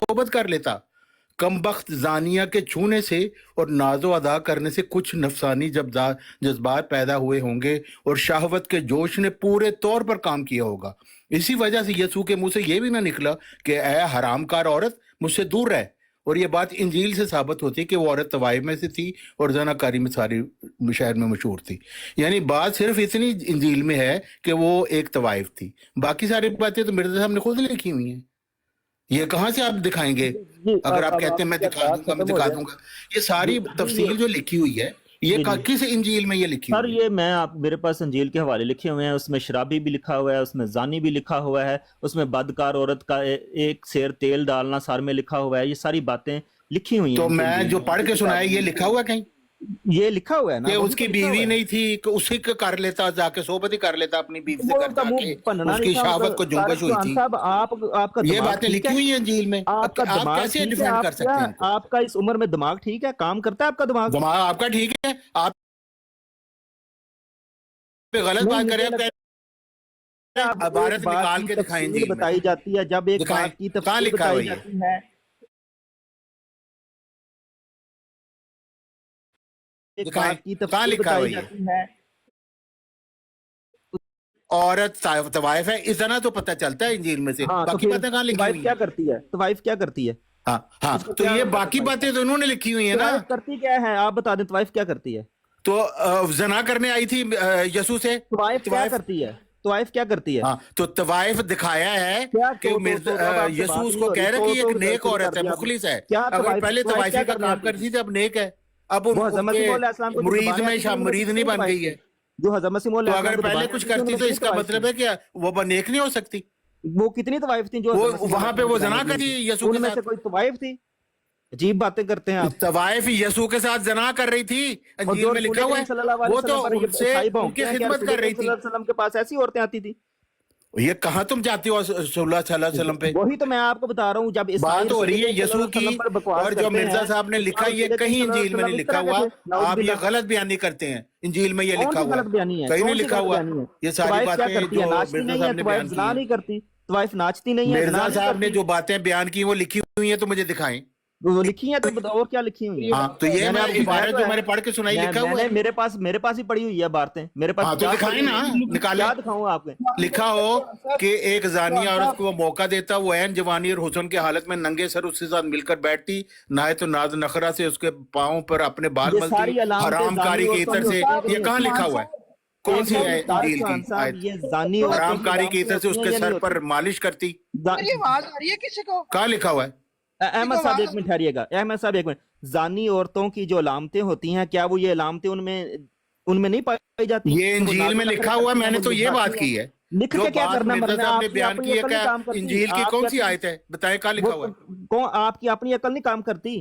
सोहबत कर लेता। कमबख्त जानिया के छूने से और नाजो अदा करने से कुछ नफसानी जज्बात पैदा हुए होंगे और शहवत के जोश ने पूरे तौर पर काम किया होगा। इसी वजह से यसू के मुंह से ये भी ना निकला कि ऐ हरामकार औरत मुझसे दूर रह। और ये बात इंजील से साबित होती है कि वो औरत तवाइफ में से थी और जनाकारी में सारी शहर में मशहूर थी। यानी बात सिर्फ इतनी इंजील में है कि वो एक तवाइफ थी, बाकी सारी बातें तो मिर्जा साहब ने खुद लिखी हुई हैं। ये कहाँ से आप दिखाएंगे? अगर आप कहते हैं मैं दिखा दूंगा, ये सारी तफसील जो लिखी हुई है ये किस इंजील में ये लिखी सर? हुई है? ये मेरे पास इंजील के हवाले लिखे हुए हैं, उसमें शराबी भी लिखा हुआ है, उसमें जानी भी लिखा हुआ है, उसमें बदकार औरत का एक सेर तेल डालना सर में लिखा हुआ है। ये सारी बातें लिखी हुई हैं। तो मैं जो पढ़ के सुनाया ये लिखा हुआ कहीं? ये लिखा हुआ है ना, कि उसकी बीवी नहीं थी कि उसी का कर लेता, जाके सोबत ही कर लेता अपनी बीवी से, कर जाके उसकी शहावत को जुम्बश हुई थी। आपका ये बातें लिखी हुई हैं इंजील में। आप कैसे डिफेंड कर सकते हैं? आपका इस उम्र में दिमाग ठीक है, काम करता है आपका दिमाग आपका ठीक है? आप पे गलत बात करें, आप भारत निकाल के दिखाएं इंजील में। बताई जाती है जब एक बात की तफसील बताई जाती है, कहाँ लिखा हुआ है औरत तवाइफ है, इतना तो पता चलता है इंजील में से। बाकी बातें कहाँ लिखी हुई क्या करती है? तवाइफ क्या करती है? हाँ, तो ये बाकी बातें तो उन्होंने लिखी हुई है ना। करती क्या है आप बता दें? तवाइफ क्या करती है? तो जना करने आई थी यसू से। तवाइफ क्या करती है? तवाइफ क्या करती है? हाँ, तो तवाइफ दिखाया है कि यसू उसको कह रहे कि एक नेक औरत है, मुखलिस है। अगर पहले तवाइफी का काम करती थी अब नेक है, अब मुरीद में मुरीद नहीं बन गई है। जो हज़रत मसीह तो अगर पहले कुछ करती तो इसका मतलब है कि वो नेक नहीं हो सकती। वो कितनी तवाइफ थी जो वहां पे वो जना करती यसू के साथ? कोई तवाइफ थी? अजीब बातें करते हैं आप। तवाइफ यसू के साथ जना कर रही थी, अंजील में लिखा हुआ है। वो तो उनसे उनकी खिदमत कर रही थी। के पास ऐसी औरतें आती थी। ये कहाँ तुम जाती हो सल्लल्लाहु अलैहि वसल्लम पे? वही तो मैं आपको बता रहा हूँ। जब बात हो रही है यसू की, और जो मिर्जा साहब ने लिखा ये कहीं इंजील में नहीं लिखा हुआ। आप ये गलत बयानी करते हैं। इंजील में ये लिखा हुआ कहीं नहीं लिखा हुआ। ये सारी बातें जो मिर्जा साहब ने बयान की नहीं करती, तवाइफ नाचती नहीं है। मिर्जा साहब ने जो बातें बयान की वो लिखी हुई है, तो मुझे दिखाएं। वो लिखी है तो बताओ और क्या लिखी हुई है? हाँ, तो ये मैं इबारत जो मैंने पढ़ के सुनाई लिखा हुआ है। मेरे पास ही पड़ी हुई है बातें मेरे पास। हाँ, तो दिखाएं ना, निकाले। दिखाऊं आपको? लिखा हो कि एक जानिया औरत को वो मौका देता, वो ऐन जवानी और हुस्न की हालत में नंगे सर उसके साथ मिलकर बैठती, ना तो नाज नखरा से उसके पाँव पर अपने बाल मलती, हरामकारी की इतर से। ये कहाँ लिखा हुआ है? कौन सी है इंजील की? हरामकारी की इतर से उसके सर पर मालिश करती। आवाज आ रही है किसी को? कहाँ लिखा हुआ है? अहमद साहब एक मिनट ठहरिएगा। अहमद साहब एक मिनट। जानी औरतों की जो अलामतें होती हैं, क्या वो ये अलामतें उनमें नहीं पाई जाती? ये इंजील में लिखा हुआ है। मैंने तो ये बात की है। लिख के क्या करना? आपने बयान की है क्या? इंजील की कौन सी आयत है? बताएं कहाँ लिखा हुआ है? आपकी अपनी अकल नहीं काम करती?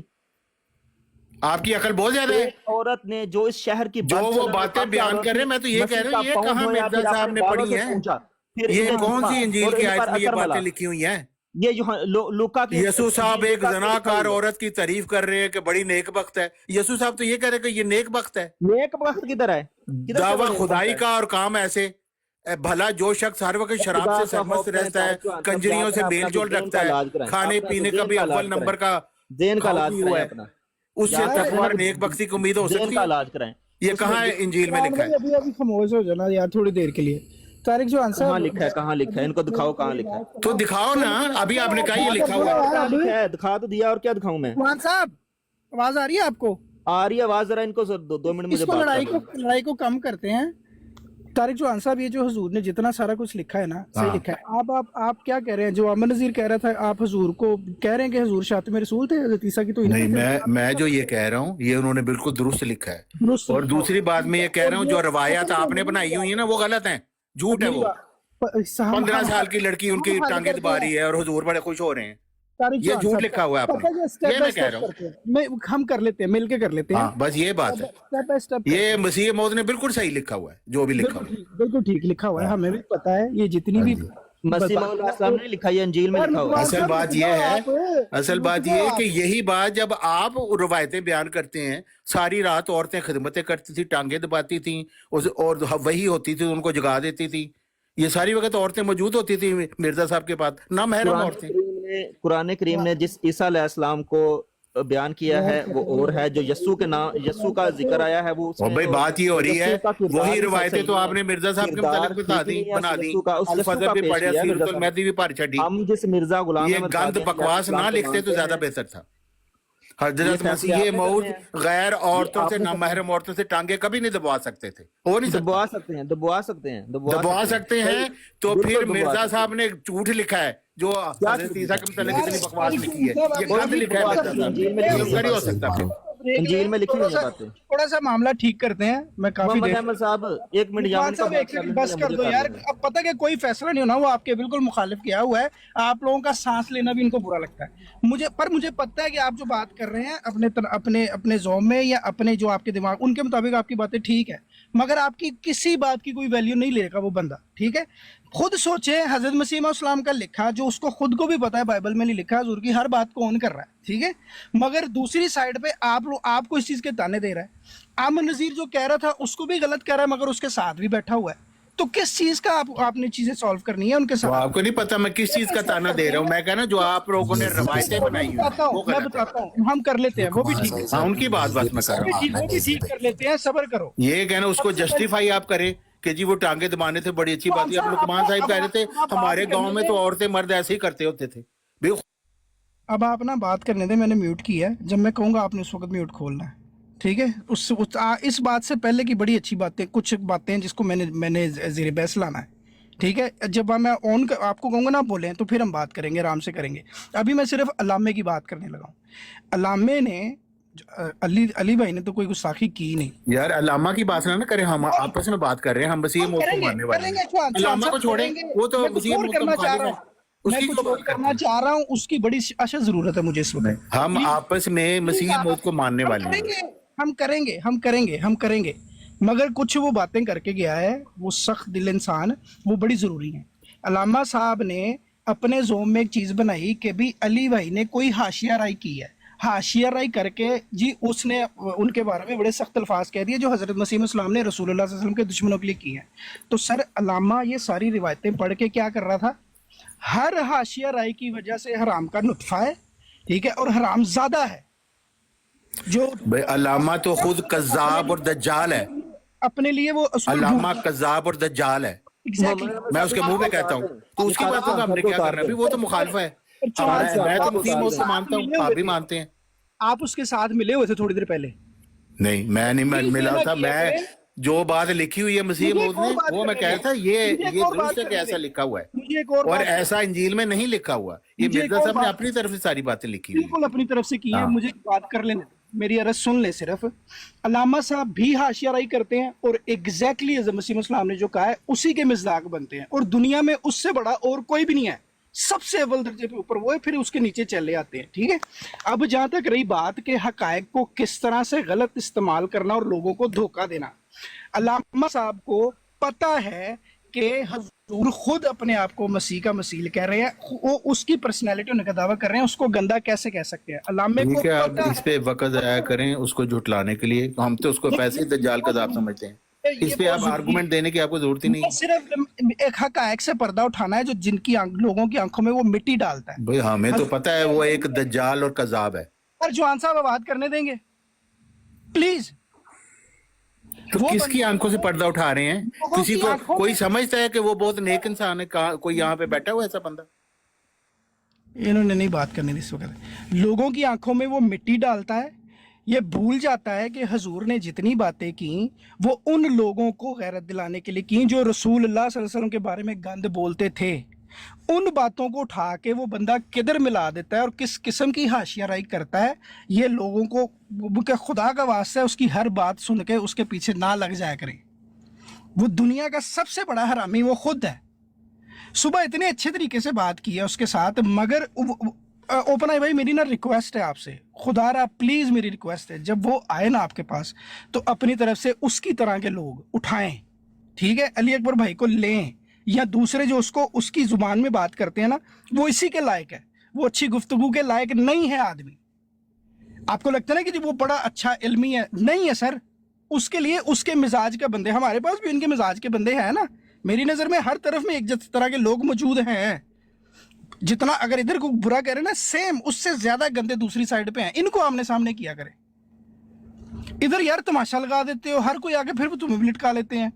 आपकी अकल बहुत ज्यादा है। औरत ने जो इस शहर की जो वो बातें बयान कर रहे हैं, मैं तो ये कह रहा हूँ, ये कहाँ मिर्जा साहब ने पढ़ी है? ये कौन सी इंजील की आयत में ये बातें लिखी हुई हैं? ये जो लूका की यसू साहब एक जनाकार औरत की तारीफ कर रहे हैं कि बड़ी नेक बख्त है। यसू साहब तो ये कह रहे हैं कि ये नेक बख्त है। नेक बख्त किधर है? दावा खुदाई का और काम ऐसे भला जो शख्स हर वक्त शराब से सरमस्त रहता है, कंजरियों से मेल जोल रखता है, खाने पीने का भी अव्वल नंबर का जेन का इलाज हुआ है, उससे तकवा और नेक बख्ती की उम्मीद हो सकती है? इलाज कराएं। ये कहाँ है इंजील में लिखा है? अभी खामोश हो जाना यार थोड़ी देर के लिए। तारिक जो आंसर कहाँ लिखा है? इनको दिखाओ कहाँ लिखा है। तो दिखाओ ना। अभी आपने कहा ये लिखा हुआ है, दिखा तो दिया, और क्या दिखाऊं मैं? मान साहब आवाज आ रही है आपको? आ रही है आवाज। जरा इनको दो मिनट मुझे लड़ाई को कम करते हैं। तारिक जो आंसर, ये जो हुजूर ने जितना सारा कुछ लिखा है ना, सही लिखा है। आप क्या कह रहे हैं? जो अमन नजीर कह रहा था, आप हुजूर को कह रहे हैं कि हुजूर शातिम रसूल थे हज़रत ईसा की? तो नहीं, मैं जो ये कह रहा हूँ ये उन्होंने बिल्कुल दुरुस्त लिखा है। और दूसरी बात मैं ये कह रहा हूँ, जो रवायत आपने बनाई हुई है ना, वो गलत है, झूठ है। वो 15 साल की लड़की उनकी टांगे दबा रही है और हुजूर बड़े खुश हो रहे हैं। ये झूठ लिखा हुआ है आपने। ये मैं कह रहा हूँ, हम कर लेते हैं, मिलके कर लेते हैं। बस ये बात है। ये मसीह मौद ने बिल्कुल सही लिखा हुआ है, जो भी लिखा हुआ है बिल्कुल ठीक लिखा हुआ है। हमें भी पता है ये जितनी भी मसीह मौद ने लिखा है, अंजील में लिखा हुआ है। असल बात ये है कि यही बात जब आप रवायतें बयान करते हैं, सारी रात औरतें खिदमतें करती थी, टांगे दबाती थी, और वही होती थी, उनको जगा देती थी। ये सारी वक्त औरतें मौजूद होती थी मिर्जा साहब के पास, ना महरम औरतें। قرآن کریم نے جس عیسیٰ علیہ السلام کو بیان کیا ہے وہ اور ہے، جو یسوع کے نام یسوع کا ذکر آیا ہے وہ اور بھائی بات یہ ہو رہی ہے وہی روایتیں تو آپ نے مرزا صاحب کے متعلق بتا دی بنا دی، الفضل بھی پڑھیا، سیرت المہدی بھی پڑھ چھڈی، ہم جس مرزا غلام یہ گند بکواس نہ لکھتے تو زیادہ بہتر تھا۔ حضرت مسیح موعود غیر عورتوں سے نامحرم عورتوں سے ٹانگیں کبھی نہیں دبوا سکتے تھے، ہو نہیں دبوا سکتے ہیں دبوا سکتے ہیں، تو پھر مرزا صاحب نے جھوٹ لکھا ہے جو حضرت عیسیٰ کے متعلق اتنی بکواس لکھی ہے، یہ گند لکھا ہے مرزا صاحب، یہ نہیں ہو سکتا پھر۔ انجیل میں لکھی ہوئی باتیں۔ تھوڑا سا معاملہ ٹھیک کرتے ہیں، میں کافی محمد احمد صاحب ایک منٹ عثمان صاحب ایک سیکنڈ بس کر دو یار، اب پتہ کہ کوئی فیصلہ نہیں ہونا، وہ آپ کے بالکل مخالف کیا ہوا ہے، آپ لوگوں کا سانس لینا بھی ان کو برا لگتا ہے مجھے پتہ ہے کہ آپ جو بات کر رہے ہیں اپنے ذوق میں یا اپنے جو آپ کے دماغ ان کے مطابق آپ کی باتیں ٹھیک ہے، مگر آپ کی کسی بات کی کوئی ویلیو نہیں لے گا وہ بندہ، ٹھیک ہے؟ خود سوچیں حضرت مسیح علیہ السلام کا لکھا جو اس کو خود کو بھی پتا ہے بائبل میں نہیں لکھا، حضور کی ہر بات کو اون کر رہا ہے، ٹھیک ہے؟ مگر دوسری سائڈ پہ آپ کو اس چیز کے تانے دے رہا ہے۔ امن نذیر جو کہہ رہا تھا اس کو بھی غلط کہہ رہا ہے مگر اس کے ساتھ بھی بیٹھا ہوا ہے، تو کس چیز کا آپ نے چیزیں سالو کرنی ہے ان کے ساتھ؟ آپ کو نہیں پتا میں کس چیز کا تانا دے رہا ہوں، میں کہنا جو آپ لوگوں نے روایتیں بنائی ہوئی میں بتاتا ہوں، ہم کر لیتے ہیں وہ بھی ٹھیک ہے، ہاں ان کی بات میں کر رہا ہوں، وہ بھی ٹھیک کر لیتے ہیں، صبر کرو۔ یہ کہنا اس کو جسٹیفائی آپ کریں کہ جی وہ ٹانگیں دبانے تھے بڑی اچھی بات ہے، اب لقمان صاحب کہہ رہے تھے ہمارے گاؤں میں تو عورتیں مرد ایسے ہی کرتے ہوتے تھے۔ اب آپ نا بات کرنے دیں، میں نے میوٹ کیا ہے، جب میں کہوں گا آپ نے اس وقت میوٹ کھولنا ہے، ٹھیک ہے؟ اس بات سے پہلے کی بڑی اچھی باتیں کچھ باتیں جس کو میں نے زیر بحث لانا ہے، ٹھیک ہے؟ جب میں آپ کو کہوں گا نا بولیں تو پھر ہم بات کریں گے، آرام سے کریں گے۔ ابھی میں صرف علامے کی بات کرنے لگا ہوں۔ علامے نے علی بھائی نے تو کوئی گستاخی کی نہیں یار علامہ کی بات نہ کریں، ہم آپس میں بات کر رہے ہیں، ہم مسیح موت کو ماننے والے ہیں، علامہ کو چھوڑیں، وہ تو مسیح موت کا مخالف ہے، اس کی کچھ بات کرنا چاہ رہا ہوں، اس کی بڑی اشد ضرورت ہے مجھے اس وقت۔ ہم آپس میں مسیح موت کو ماننے والے ہیں، ہم کریں گے مگر کچھ وہ باتیں کر کے گیا ہے، وہ سخت دل انسان، وہ بڑی ضروری ہیں۔ علامہ صاحب نے اپنے زوم میں ایک چیز بنائی کہ بھی علی بھائی نے کوئی حاشیہ رائی کی ہے، حاشیہ رائی کر کے جی اس نے ان کے بارے میں بڑے سخت الفاظ کہہ دیے جو حضرت مسیح علیہ السلام نے رسول اللہ صلی اللہ علیہ وسلم کے دشمنوں کے لیے کی ہیں۔ تو سر علامہ یہ ساری روایتیں پڑھ کے کیا کر رہا تھا؟ ہر حاشیہ رائی کی وجہ سے حرام کا نطفہ ہے، ٹھیک ہے، اور حرام زیادہ ہے جو علامہ تو خود کذاب اور دجال ہے، اپنے لیے وہ علامہ کذاب اور دجال ہے، میں اس کے منہ پہ کہتا ہوں، تو اس کی باتوں کا ہم نے کیا کرنا ہے؟ وہ تو مخالف ہے، میں تو مسیح موت کو مانتا ہوں، آپ بھی مانتے ہیں۔ آپ اس کے ساتھ ملے ہوئے تھے تھوڑی دیر پہلے؟ نہیں میں نہیں ملا تھا، میں جو بات لکھی ہوئی ہے مسیح موت نے وہ میں کہتا تھا یہ درست ہے کہ ایسا لکھا ہوا ہے، اور ایسا انجیل میں نہیں لکھا ہوا، یہ مرزا صاحب نے اپنی طرف سے ساری باتیں لکھی ہوئی ہیں، بالکل اپنی طرف سے کی ہے۔ مجھے بات کر لینے، میری عرض سن لیں صرف۔ علامہ صاحب بھی حاشیہ رائی کرتے ہیں اور ایگزیکٹلی حضرت مسیح علیہ السلام نے جو کہا ہے اسی کے مصداق بنتے ہیں، اور دنیا میں اس سے بڑا اور کوئی بھی نہیں ہے، سب سے اول درجے پہ اوپر وہ ہے، پھر اس کے نیچے چلے آتے ہیں، ٹھیک ہے؟ اب جہاں تک رہی بات کہ حقائق کو کس طرح سے غلط استعمال کرنا اور لوگوں کو دھوکہ دینا، علامہ صاحب کو پتہ ہے کہ حضور خود اپنے آپ کو مسیح کا مسیح کہہ رہے ہیں، وہ اس کی پرسنالٹی ہونے کا دعویٰ کر رہے ہیں، اس کو گندا کیسے کہہ سکتے ہیں؟ علامے کو آپ اس پہ وقت ضائع کریں اس کو جھٹلانے کے لیے، ہم تو اس کو پیسے دجال کذاب سمجھتے ہیں، اس پہ آپ آرگومنٹ دینے کی آپ کو ضرورت ہی نہیں ہے، صرف ایک حقائق سے پردہ اٹھانا ہے جو جن کی لوگوں کی آنکھوں میں وہ مٹی ڈالتا ہے۔ بھئی ہمیں تو پتہ ہے وہ ایک دجال اور کذاب ہے، پر جوان صاحب بات کرنے دیں گے پلیز؟ تو کس کی آنکھوں سے پردہ اٹھا رہے ہیں؟ کسی کو کوئی سمجھتا ہے کہ وہ بہت نیک انسان ہے؟ کوئی یہاں پہ بیٹھا ہوا ایسا بندہ؟ انہوں نے نہیں بات کرنی اس وقت۔ لوگوں کی آنکھوں میں وہ مٹی ڈالتا ہے، یہ بھول جاتا ہے کہ حضور نے جتنی باتیں کیں وہ ان لوگوں کو غیرت دلانے کے لیے کیں جو رسول اللہ صلی اللہ علیہ وسلم کے بارے میں گند بولتے تھے۔ ان باتوں کو اٹھا کے وہ بندہ کدھر ملا دیتا ہے اور کس قسم کی حاشیہ رائی کرتا ہے، یہ لوگوں کو کہ خدا کا واسطہ ہے اس کی ہر بات سن کے اس کے پیچھے نہ لگ جایا کریں۔ وہ دنیا کا سب سے بڑا حرامی وہ خود ہے۔ صبح اتنے اچھے طریقے سے بات کی ہے اس کے ساتھ، مگر اوپن آئی بھائی میری نا ریکویسٹ ہے آپ سے، خدا را پلیز میری ریکویسٹ ہے، جب وہ آئے نا آپ کے پاس تو اپنی طرف سے اس کی طرح کے لوگ اٹھائیں، ٹھیک ہے؟ علی اکبر بھائی کو لیں یا دوسرے جو اس کی زبان میں بات کرتے ہیں نا وہ اسی کے لائق ہے، وہ اچھی گفتگو کے لائق نہیں ہے آدمی۔ آپ کو لگتا ہے نا کہ وہ بڑا اچھا علمی ہے، نہیں ہے سر، اس کے لیے اس کے مزاج کا بندے، ہمارے پاس بھی ان کے مزاج کے بندے ہیں نا، میری نظر میں ہر طرف میں ایک طرح کے لوگ موجود ہیں۔ जितना अगर इधर को बुरा कह रहे हैं ना, सेम उससे ज्यादा गंदे दूसरी साइड पे हैं, इनको आमने सामने किया करें। इधर यार तमाशा लगा देते हो, हर कोई आके फिर वो तुम्हें भी लटका लेते हैं।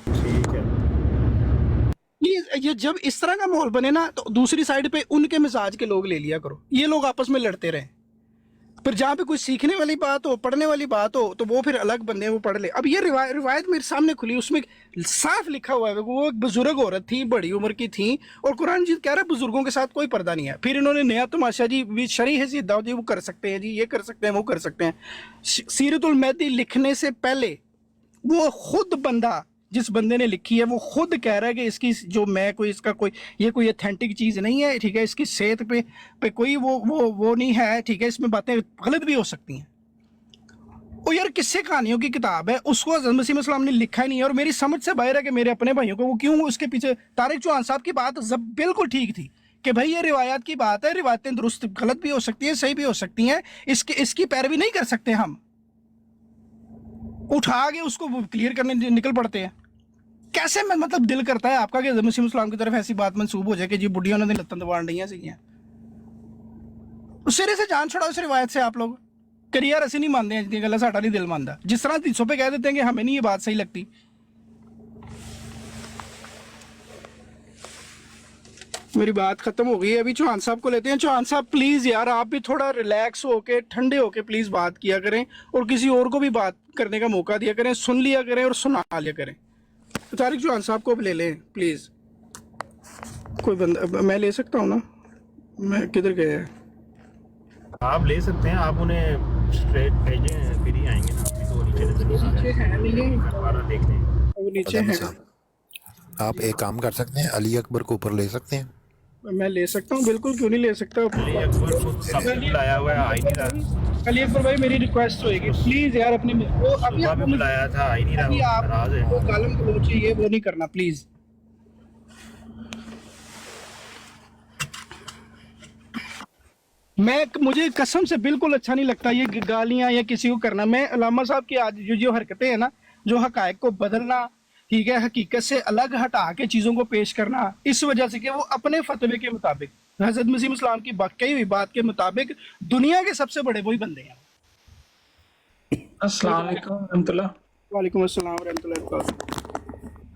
ठीक है। ये जब इस तरह का माहौल बने ना, तो दूसरी साइड पे उनके मिजाज के लोग ले लिया करो, ये लोग आपस में लड़ते रहे। फिर जहाँ पे कोई सीखने वाली बात हो, पढ़ने वाली बात हो, तो वो फिर अलग बंदे वो पढ़ ले। अब ये रिवायत मेरे सामने खुली, उसमें साफ लिखा हुआ है वो एक बुजुर्ग औरत थी, बड़ी उम्र की थी, और कुरान जी कह रहा है बुजुर्गों के साथ कोई पर्दा नहीं है। फिर इन्होंने नया तमाशा जी, शरी है जी, दाऊद जी वो कर सकते हैं जी, ये कर सकते हैं, वो कर सकते हैं। सीरतुल मेहदी लिखने से पहले वो खुद बंदा, जिस बंदे ने लिखी है, वो खुद कह रहा है कि इसकी जो मैं कोई इसका कोई ये कोई अथेंटिक चीज़ नहीं है, ठीक है, इसकी सेहत पे कोई वो नहीं है, ठीक है, इसमें बातें गलत भी हो सकती हैं। और यार किस्से कहानियों की किताब है, उसको हज़रत मसीह मौऊद ने लिखा ही नहीं है, और मेरी समझ से बाहर है कि मेरे अपने भाइयों को वो क्यों उसके पीछे। तारिक चौहान साहब की बात बिल्कुल ठीक थी कि भाई ये रिवायात की बात है, रिवायतें दुरुस्त गलत भी हो सकती हैं, सही भी हो सकती हैं, इसकी पैरवी नहीं कर सकते हम, उठा के उसको क्लियर करने निकल पड़ते हैं। कैसे मैं मतलब दिल करता है आपका कि हज़रत मसीह मौऊद की तरफ ऐसी बात मंसूब हो जाए कि जी बुढ़िया ने लत्तन दबाण नहीं है, सिरे से जान छुड़ाओ इस रिवायत से। आप लोग करिए यार, ਅਸੀਂ नहीं मानते हैं जितनी गल्लां, साडा नहीं दिल मानता। जिस तरह तीसों पे कह देते हैं कि हमें नहीं ये बात सही लगती। मेरी बात खत्म हो गई है, अभी चौहान साहब को लेते हैं। चौहान साहब प्लीज यार, आप भी थोड़ा रिलैक्स होके, ठंडे होके प्लीज बात किया करें, और किसी और को भी बात करने का मौका दिया करें, सुन लिया करें और सुना लिया करें। तारिक चौहान साहब को भी ले लें प्लीज। कोई बंदा मैं ले सकता हूँ ना, मैं किधर गया है? आप ले सकते हैं, आप उन्हें स्ट्रेट भेजें, फिर ही आएंगे ना। तो नीचे देखते हैं, वो नीचे है। आप एक काम कर सकते हैं, अली अकबर को ऊपर ले सकते हैं। मैं ले सकता हूँ, बिल्कुल, क्यों नहीं ले सकता। अली अकबर को सबसे बुलाया हुआ है, आ ही नहीं रहा। अली अकबर भाई मेरी रिक्वेस्ट होएगी प्लीज यार, अपनी वो अभी सुबह भी बुलाया था, आ ही नहीं रहा, आप नाराज है। वो गालम गलोच ये वो नहीं करना प्लीज। मुझे कसम से बिल्कुल अच्छा नहीं लगता ये गालियां या किसी को करना। मैं अलामा साहब की आज जो हरकतें हैं ना, जो हकायक को बदलना, ठीक है, हकीकत से अलग हटा के चीज़ों को पेश करना, इस वजह से कि वो अपने फतवे के मुताबिक, हज़रत मसीह इस्लाम की कही हुई बात के मुताबिक दुनिया के सबसे बड़े वही बंदे हैं। अस्सलाम वालेकुम रहमतुल्लाह। वालेकुम अस्सलाम रहमतुल्लाह।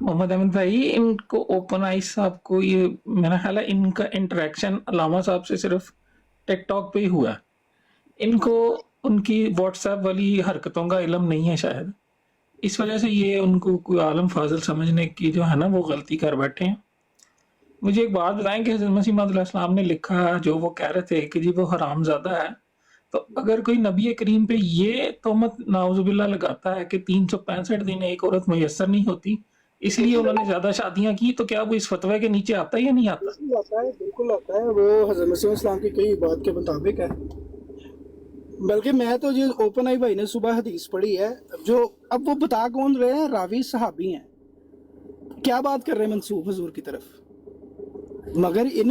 मोहम्मद अहमद भाई, इनको ओपन आइज साहब को, ये मेरा ख्याल है इनका इंटरेक्शन अलामा साहब से सिर्फ टिकटॉक पे ही हुआ है। इनको उनकी व्हाट्सएप वाली हरकतों का इल्म नहीं है शायद, इस वजह से ये उनको कोई आलम फाजिल समझने की जो है ना वो गलती कर बैठे हैं। मुझे एक बात बताएं कि हज़रत मसीह मौऊद अलैहिस्सलाम ने लिखा, जो वो कह रहे थे कि जी वो हरामज़ादा है, तो अगर कोई नबी करीम पे ये तोहमत नाउज़ुबिल्लाह लगाता है कि 365 दिन एक औरत मुयस्सर नहीं होती, इसलिए उन्होंने ज्यादा शादियां की, तो क्या वो इस फतवे के नीचे आता है या नहीं आता? आता है, बिल्कुल आता है। वो हज़रत मसीह इस्लाम की कई बात के मुताबिक है। बल्कि मैं तो ये ओपन आई भाई ने सुबह हदीस पढ़ी है, जो अब वो बता कौन रहे हैं, रावी सहाबी हैं, क्या बात कर रहे हैं मंसूब हुजूर की तरफ, मगर इन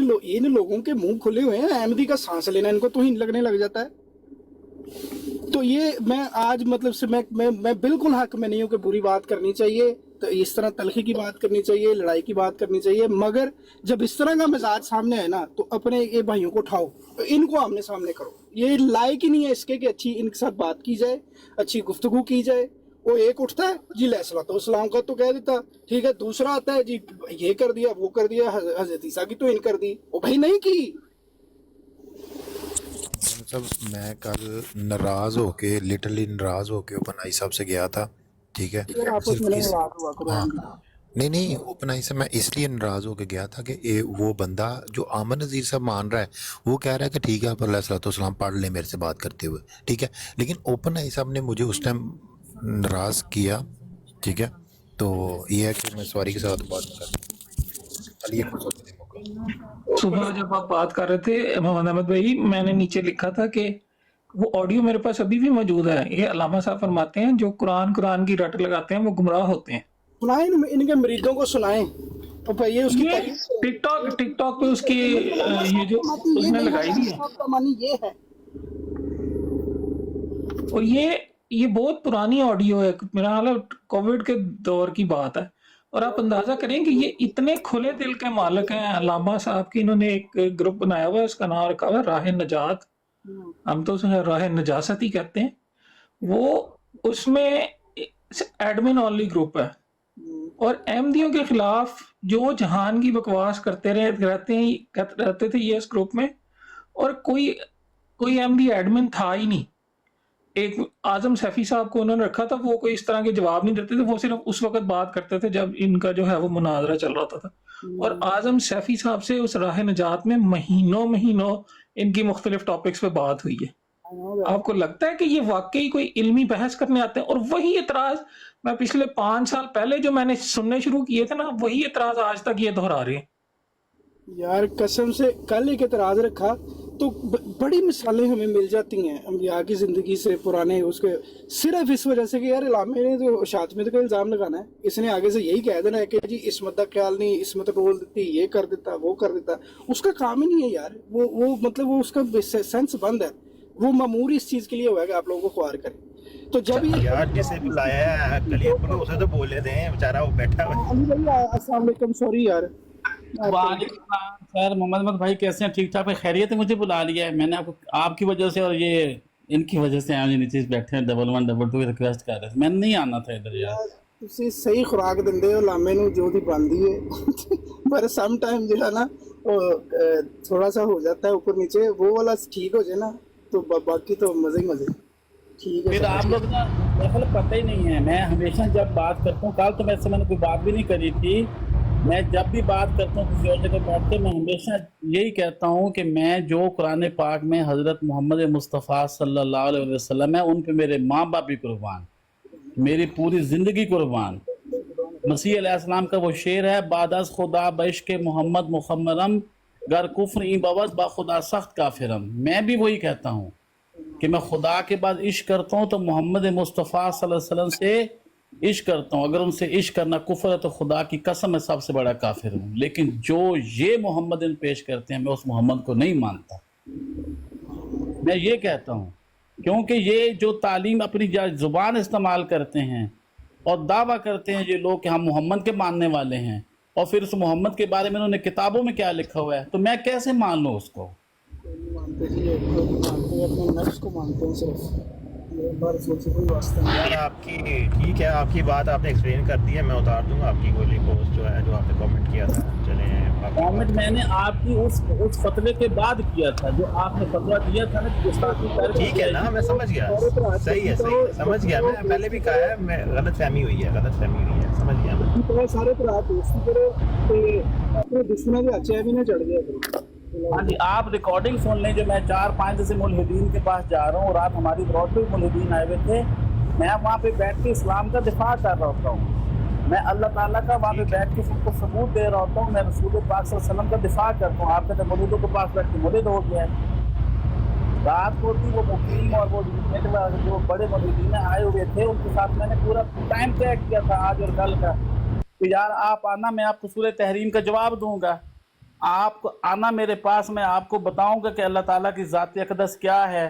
लोगों के मुंह खुले हुए हैं, अहमदी का सांस लेना इनको तो ही लगने लग जाता है। तो ये मैं आज मतलब से मैं बिल्कुल हक में नहीं हूँ कि बुरी बात करनी चाहिए, तो इस तरह तलखी की बात करनी चाहिए, लड़ाई की बात करनी चाहिए, मगर जब इस तरह का मिजाज सामने है ना, तो अपने ये भाइयों को उठाओ, इनको आमने सामने करो। ये लायक ही नहीं है इसके कि अच्छी इनके साथ बात की जाए, अच्छी गुफ्तगू की जाए। वो एक उठता है जी अलैहिस्सलाम का तो कह देता, ठीक है, दूसरा आता है जी ये कर दिया वो कर दिया, हज़रत ईसा की तो इन कर दी, वो भाई नहीं की। मतलब मैं कल नाराज होके, लिटरली नाराज होके ओपन आई साहब से गया था, ठीक है, नहीं ओपन आई से मैं इसलिए नाराज होके गया था कि वो बंदा जो आमन नज़ीर साहब मान रहा है, वो कह रहा है कि ठीक है आप अलैहिस्सलाम पढ़ ले मेरे से बात करते हुए, ठीक है, लेकिन ओपन आई साहब ने मुझे उस टाइम नाराज किया, ठीक है। तो ये है कि मैं सवारी के साथ बात कर सुबह जब आप बात कर रहे थे मोहम्मद अहमद भाई, मैंने नीचे लिखा था कि वो ऑडियो मेरे पास अभी भी मौजूद है। ये अल्लामा साहब फरमाते हैं जो कुरान की रट लगाते हैं वो गुमराह होते हैं। सुनाएं, इनके मरीदों को सुनाएं। तो भाई ये उसकी टिकटॉक पे उसकी ये जो उसने लगाई हुई है, और ये बहुत पुरानी ऑडियो है, मेरा हाल कोविड के दौर की बात है। और आप अंदाजा करें कि ये इतने खुले दिल के मालिक हैं अल्लामा साहब की, इन्होंने एक ग्रुप बनाया हुआ है, उसका नाम रखा हुआ है राह नजात, हम तो उसे राह नजासत ही कहते हैं। वो उसमें एडमिन ओनली ग्रुप है और अहमदियों के खिलाफ जो जहान की बकवास करते रहते थे ये इस ग्रुप में, और कोई अहमदी एडमिन था ही नहीं। एक आजम सैफी साहब को उन्होंने रखा था, वो कोई इस तरह के जवाब नहीं देते थे, वो सिर्फ उस वक्त बात करते थे जब इनका जो है वो मुनाजरा चल रहा था। और आजम सैफी साहब से उस राह नजात में महीनों इनकी मुख्तलिफ टॉपिक्स पे बात हुई है। आपको लगता है कि ये वाकई कोई इल्मी बहस करने आते हैं? और वही इतराज मैं पिछले 5 साल पहले जो मैंने सुनने शुरू किए थे ना, वही इतराज आज तक ये दोहरा रहे हैं। यार कसम से कल एक एतराज रखा तो बड़ी मिसालें हमें मिल जाती हैं अंबिया की ज़िंदगी से, पुराने उसके, सिर्फ इस वजह से कि यार इलामे ने तो शातमे का इल्ज़ाम लगाना है, इसने आगे से यही कह देना है कि जी इसमत का ख्याल नहीं, इसमत बोल देती, ये कर देता, वो कर देता। उसका काम ही नहीं है यार, वो मतलब वो उसका सेंस बंद है, वो मामूर इस चीज़ के लिए हुआ है कि आप लोगों को ख्वार करें। तो जब ये यार जिसे बुलाया है कलीपुर उसे तो बोले दें, बेचारा वो बैठा हुआ है। अली भाई अस्सलाम वालेकुम, सॉरी यार। वालेकुम सर, मोहम्मद भाई कैसे हैं? ठीक ठाक है, खैरियत है? मुझे बुला लिया है मैंने आपकी वजह से और ये इनकी वजह से आज नीचे बैठे हैं 11 2 रिक्वेस्ट कर रहे थे, मैंने नहीं आना था इधर यार। ਤੁਸੀਂ ਸਹੀ ਖੁਰਾਕ ਦਿੰਦੇ ਹੋ ਲਾਮੇ ਨੂੰ ਜੋ ਦੀ ਬਣਦੀ ਹੈ ਪਰ ਸਮ ਟਾइम ਜਿਹੜਾ ਨਾ थोड़ा सा हो जाता है ऊपर नीचे, वो वाला ठीक हो जाए ना तो बाकी तो मजे ही मजे। ठीक है फिर आप लोग ना दरअसल पता ही नहीं है, मैं हमेशा जब बात करता हूँ, कल तो वैसे मैंने कोई बात भी नहीं करी थी, मैं जब भी बात करता हूँ किसी और जगह बैठ के मैं हमेशा यही कहता हूँ कि मैं जो कुरान पाक में हज़रत मोहम्मद मुस्तफ़ा सल्लल्लाहु अलैहि वसल्लम है उन पे मेरे माँ बाप भी कुर्बान, मेरी पूरी ज़िंदगी कुर्बान। मसीह अलैहिस्सलाम का वो शेर है, बादस खुदा बइश्क मोहम्मद मुखम्मरम गर कुफ्र ई बवस बा खुदा सख्त काफिरम। मैं भी वही कहता हूँ कि मैं खुदा के बाद इश्क करता हूँ तो मोहम्मद मुस्तफ़ा सल्लल्लाहु अलैहि वसल्लम से इश्क करता हूँ, अगर उनसे इश्क करना कुफ्र है तो खुदा की कसम मैं सबसे बड़ा काफिर हूँ। लेकिन जो ये मोहम्मद पेश करते हैं मैं उस मोहम्मद को नहीं मानता, मैं ये कहता हूँ, क्योंकि ये जो तालीम अपनी ज़ुबान इस्तेमाल करते हैं और दावा करते हैं ये लोग कि हम मोहम्मद के मानने वाले हैं, और फिर उस मोहम्मद के बारे में उन्होंने किताबों में क्या लिखा हुआ है, तो मैं कैसे मान लूँ उसको? मानते जी, अपने नफ्स को मानते हैं सिर्फ, कोई वास्ता नहीं। यार आपकी ठीक है, आपकी बात आपने एक्सप्लेन कर दी है, मैं उतार दूंगा आपकी गोली पोस्ट जो है जो आपने कमेंट किया था। चले कमेंट मैंने आपकी उस फतवे के बाद किया था जो आपने फतवा दिया था ना, ठीक है ना, मैं समझ गया, सही है समझ गया, मैं पहले भी कहा है, मैं गलत फहमी हुई है, समझ गया मैं। तो सारे तो रात दोस्ती करो तो अपने दुश्मनों के अच्छे भी ना चढ़ गया। हाँ जी, आप रिकॉर्डिंग सुन लें जो मैं 4-5 दिन से मुल्हिदीन के पास जा रहा हूँ, रात हमारी ब्रॉड पे मुल्हिदीन आए हुए थे, मैं वहाँ पे बैठ के इस्लाम का दिफा कर रहा होता हूँ, मैं अल्लाह ताला का वहाँ पे बैठ के सबको सबूत दे रहा होता हूँ, मैं रसूल पाक सल्लल्लाहु अलैहि वसल्लम का दिफा करता हूँ। आपके तो मुरीदों के पास बैठ के मुरीद हो गया है। रात को थी वो मुकीम और वो जो बड़े मुरीदीन आए हुए थे उनके साथ मैंने पूरा टाइम तय किया था आज और कल का, तो यार आप आना, मैं आपको सूरह तहरीम का जवाब दूंगा, आपको आना मेरे पास, मैं आपको बताऊंगा कि अल्लाह ताला की ज़ात अक़दस क्या है,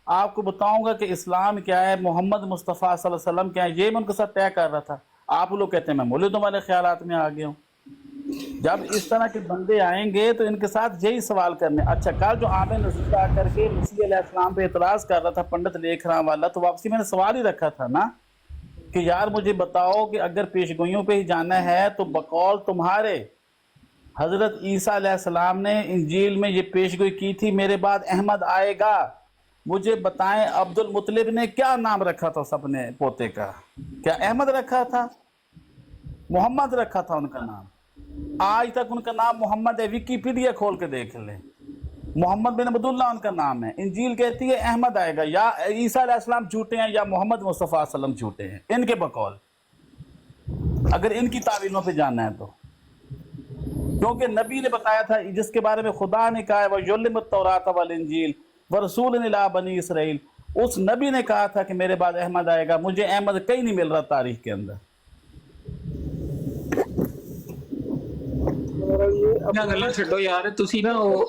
आपको बताऊंगा कि इस्लाम क्या है, मोहम्मद मुस्तफ़ा सल्लल्लाहु अलैहि वसल्लम क्या है, ये मैं उनके साथ तय कर रहा था। आप लोग कहते हैं मैं मौलूद वाले ख्यालात में आ गया हूँ। जब इस तरह के बंदे आएंगे तो इनके साथ यही सवाल करने। अच्छा, कल जो आमिर नज़ीर आकर के मसीह अलैहिस्सलाम पे एतराज़ कर रहा था पंडित लेखराम वाला, तो वापसी मैंने सवाल ही रखा था ना कि यार मुझे बताओ कि अगर पेशगोइयों पे ही जाना है तो बकौल तुम्हारे हज़रत ईसा अलैहिस्सलाम ने इंजील में ये पेशगोई की थी मेरे बाद अहमद आएगा, मुझे बताएं अब्दुल मुत्तलिब ने क्या नाम रखा था उस अपने पोते का? क्या अहमद रखा था? मोहम्मद रखा था उनका नाम? आज तक उनका नाम मोहम्मद है, विकीपीडिया खोल के देख लें, मोहम्मद बिन अब्दुल्ला उनका नाम है। इंजील कहती है अहमद आएगा, या ईसा अलैहिस्सलाम झूठे हैं या मोहम्मद मुस्तफ़ा सल्लम झूठे हैं, इनके बकौल, अगर इनकी तावीलों पे जाना है तो। क्योंकि नबी ने बताया था जिसके बारे में खुदा ने कहा है वह युल्लिमुत तौरात वल इंजील व रसूलन इला बनी इसराइल, उस नबी ने कहा था कि मेरे बाद अहमद आएगा। मुझे अहमद कहीं नहीं मिल रहा तारीख के अंदर। गल्लां छड्डो यार, तुसी ना वो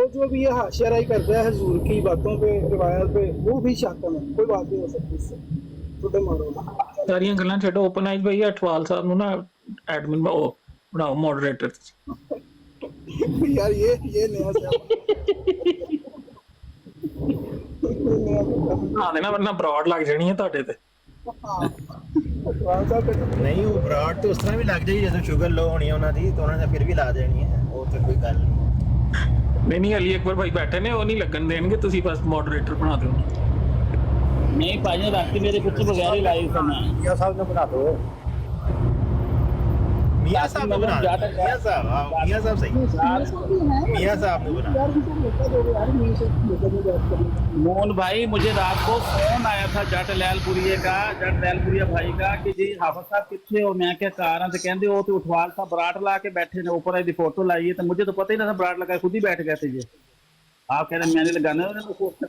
जो भी ये हाशियाराई करता है हुजूर की बातों पे, रिवायत पे, वो भी शातम है, कोई बात नहीं हो सकती इससे। तो मारो ਸਾਰੀਆਂ ਗੱਲਾਂ ਛੱਡੋ, ਓਪਨ ਆਈਜ਼ ਭਾਈ ਅਠਵਾਲ ਸਾਹਿਬ ਨੂੰ ਨਾ ਐਡਮਿਨ ਉਹ ਬਣਾਓ ਮੋਡਰੇਟਰ। यार ये नया ਬਣਾ ਦੇਣਾ, ਵਰਨਾ ਬਰਾਡ ਲੱਗ ਜਾਣੀ ਹੈ ਤੁਹਾਡੇ ਤੇ। ਨਹੀਂ ਉਹ ਬਰਾਡ ਤੇ ਉਸ ਤਰ੍ਹਾਂ ਵੀ ਲੱਗ ਜਾਏਗੀ ਜਦੋਂ ਸ਼ੂਗਰ ਲੋ ਹੋਣੀ ਹੈ ਉਹਨਾਂ ਦੀ, ਤਾਂ ਉਹਨਾਂ ਨੇ ਫਿਰ ਵੀ ਲਾ ਦੇਣੀ ਹੈ, ਉਹ ਤੇ ਕੋਈ ਗੱਲ ਨਹੀਂ। ਨਹੀਂ ਅਲੀ ਅਕਬਰ ਭਾਈ ਬੈਠੇ ਨੇ, ਉਹ ਨਹੀਂ ਲੱਗਣ ਦੇਣਗੇ, ਤੁਸੀਂ ਬਸ ਮੋਡਰੇਟਰ ਬਣਾ ਦਿਓ। नहीं भाई रात मेरे कुछ बगैर ही लाइव करना है। मियां साहब ने बना दो, मियां साहब ने बना दो, मियां साहब, हाँ, मियां साहब सही, मियां साहब ने बना दो। मोहन भाई मुझे रात को फोन आया था जट लैलपुरिया भाई का कि जी हाफिज साहब कितने हो, मैं क्या कार हाँ, कहते वो तो उठवाल साहब बराट ला के बैठे ने, ऊपर दी फोटो लाई है, तो मुझे तो पता ही ना था बराट लगा, खुद ही बैठ गए थे जी। आप कह रहे मैंने लगाने,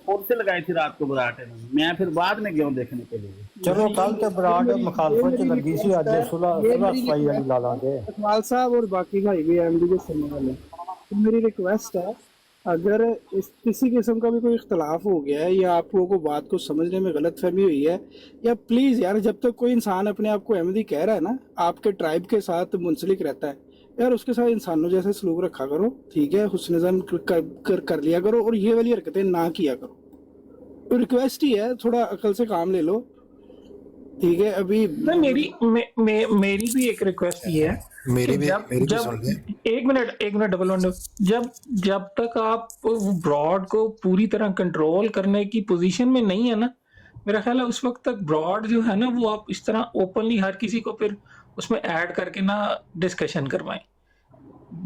कौन से लगाई थी रात को बराट, मैं फिर बाद में गया देखने के लिए। चलो कल तो बराट मुखालफत च लगी सी, अज सुलह सफाई वाली ला लांगे। इकबाल साहब और बाकी भाई भी एमडी के सुनने वाले, तो मेरी रिक्वेस्ट है, अगर किसी किस्म का भी कोई इख्तलाफ हो गया है या आप लोगों को बात को समझने में गलत फहमी हुई है, या प्लीज़ यार जब तक कोई इंसान अपने आप को अहमदी कह रहा है ना, आपके ट्राइब के साथ मुंसलिक रहता है, यार उसके साथ इंसानों जैसे सलूक रखा करो, ठीक है, हुस्न ज़न कर लिया करो, और ये वाली हरकतें ना किया करो। तो रिक्वेस्ट ही है, थोड़ा अकल से काम ले लो, ठीक है। अभी मेरी भी एक रिक्वेस्ट ये है, मेरी भी जब एक मिनट डबल वन, जब तक आप ब्रॉड को पूरी तरह कंट्रोल करने की पोजीशन में नहीं है ना, मेरा ख्याल है उस वक्त तक ब्रॉड जो है ना, वो आप इस तरह ओपनली हर किसी को फिर उसमें ऐड करके ना डिस्कशन करवाएं।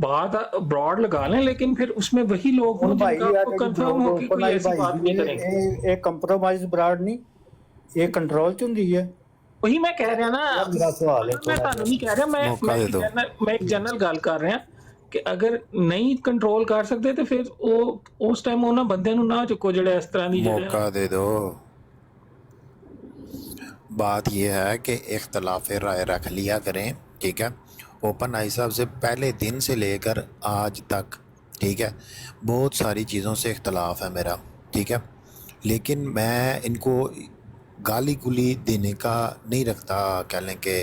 बात ब्रॉड लगा लें, लेकिन फिर उसमें वही लोग हों जिनका आपको कंफर्म हो कि कोई ऐसी बात नहीं करेंगे। ये कंप्रोमाइज ब्राड नहीं, ये कंट्रोल च हुंदी है। वही मैं कह रहा ना, मेरा सवाल है, मैं ਤੁਹਾਨੂੰ नहीं कह रहा, मैं एक जनरल गल कर रहा कि अगर नहीं कंट्रोल कर सकते तो फिर वो उस टाइम ਉਹਨਾਂ ਬੰਦਿਆਂ ਨੂੰ ਨਾ ਚੁੱਕੋ ਜਿਹੜੇ ਇਸ ਤਰ੍ਹਾਂ ਦੀ मौका दे दो। बात यह है कि इख्तलाफ राय रख लिया करें, ठीक है। ओपन आई साहब से पहले दिन से लेकर आज तक, ठीक है, बहुत सारी चीज़ों से इख्तलाफ है मेरा, ठीक है, लेकिन मैं इनको गाली गुली देने का नहीं रखता, कह लें कि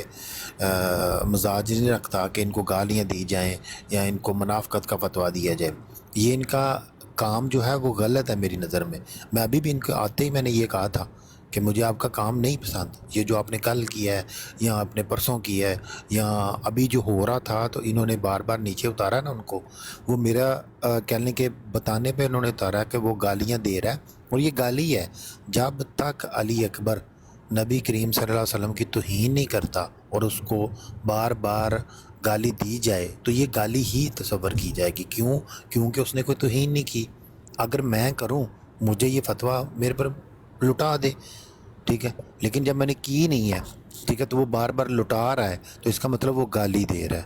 मजाज नहीं रखता कि इनको गालियाँ दी जाएं या इनको मुनाफकत का फतवा दिया जाए। ये इनका काम जो है वो गलत है मेरी नज़र में। मैं अभी भी इनको आते ही मैंने ये कहा था कि मुझे आपका काम नहीं पसंद, ये जो आपने कल किया है या आपने परसों किया है या अभी जो हो रहा था, तो इन्होंने बार बार नीचे उतारा ना उनको, वो मेरा कहने के बताने पे उन्होंने उतारा कि वो गालियाँ दे रहा है, और ये गाली है। जब तक अली अकबर नबी करीम सल्लल्लाहु अलैहि वसल्लम की तौहीन नहीं करता और उसको बार बार गाली दी जाए, तो ये गाली ही तसव्वुर की जाएगी। क्यों? क्योंकि उसने कोई तौहीन नहीं की। अगर मैं करूं, मुझे ये फतवा मेरे पर लुटा दे, ठीक है, लेकिन जब मैंने की नहीं है, ठीक है, तो वो बार बार लुटा रहा है, तो इसका मतलब वो गाली दे रहा है,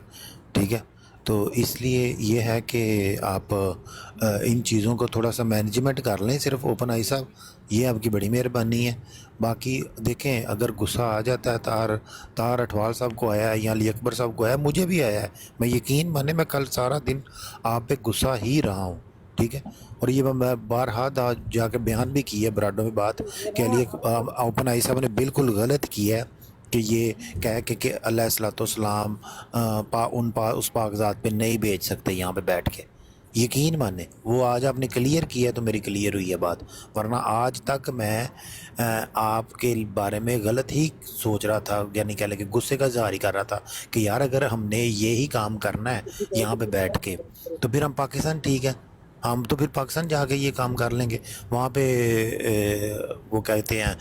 ठीक है। तो इसलिए ये है कि आप इन चीज़ों को थोड़ा सा मैनेजमेंट कर लें। सिर्फ ओपन आई साहब, ये आपकी बड़ी मेहरबानी है। बाकी देखें, अगर गुस्सा आ जाता है, तार अठवाल साहब को आया है या अली अकबर साहब को आया, मुझे भी आया है, मैं यकीन माने मैं कल सारा दिन आप पे गुस्सा ही रहा हूँ, ठीक है। और ये मैं बारहा जाकर बयान भी की है बराडों में बात कि अली ओपन आई साहब ने बिल्कुल गलत किया है कि ये कह के अलैहिस्सलाम उस कागजात पे नहीं बेच सकते यहाँ पे बैठ के। यकीन माने वो आज आपने क्लियर किया तो मेरी क्लियर हुई है बात, वरना आज तक मैं आपके बारे में गलत ही सोच रहा था, यानी कह लें कि गुस्से का इज़हार ही कर रहा था कि यार अगर हमने ये ही काम करना है यहाँ पे बैठ के, तो फिर हम पाकिस्तान, ठीक है, हम तो फिर पाकिस्तान जाके ये काम कर लेंगे। वहाँ पे वो कहते हैं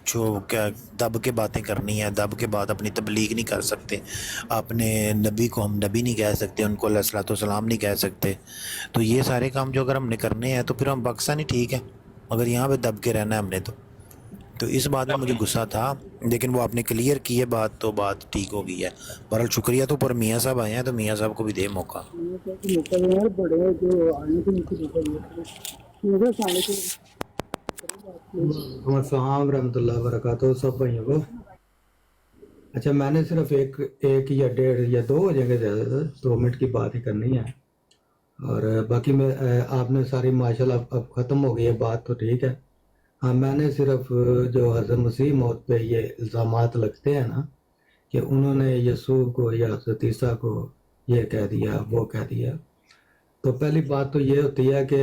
जो क्या दब के बातें करनी है, दब के बाद अपनी तबलीग नहीं कर सकते, अपने नबी को हम नबी नहीं कह सकते, उनको अलैहिस्सलाम नहीं कह सकते। तो ये सारे काम जो अगर हमने करने हैं तो फिर हम पाकिस्तानी, ठीक है, अगर यहाँ पे दब के रहना है हमने तो इस बात में मुझे गुस्सा था, लेकिन वो आपने क्लियर की है बात, तो बात ठीक हो गई है। बहरहाल शुक्रिया। तो पर मियाँ साहब आए हैं तो मियाँ साहब को भी दे मौका। अस्सलाम रहमतुल्लाहि व बरकातहू सब भाइयों को। अच्छा, मैंने सिर्फ एक या डेढ़ या दो हो जाएंगे, ज़्यादा 2 मिनट की बात ही करनी है, और बाकी में आपने सारी माशाल्लाह अब ख़त्म हो गई है बात, तो ठीक है। हाँ, मैंने सिर्फ जो हज़रत मसीह मौत पे ये इल्ज़ामात लगते हैं ना कि उन्होंने यीशु को या हज़रत ईसा को ये कह दिया वो कह दिया, तो पहली बात तो ये होती है कि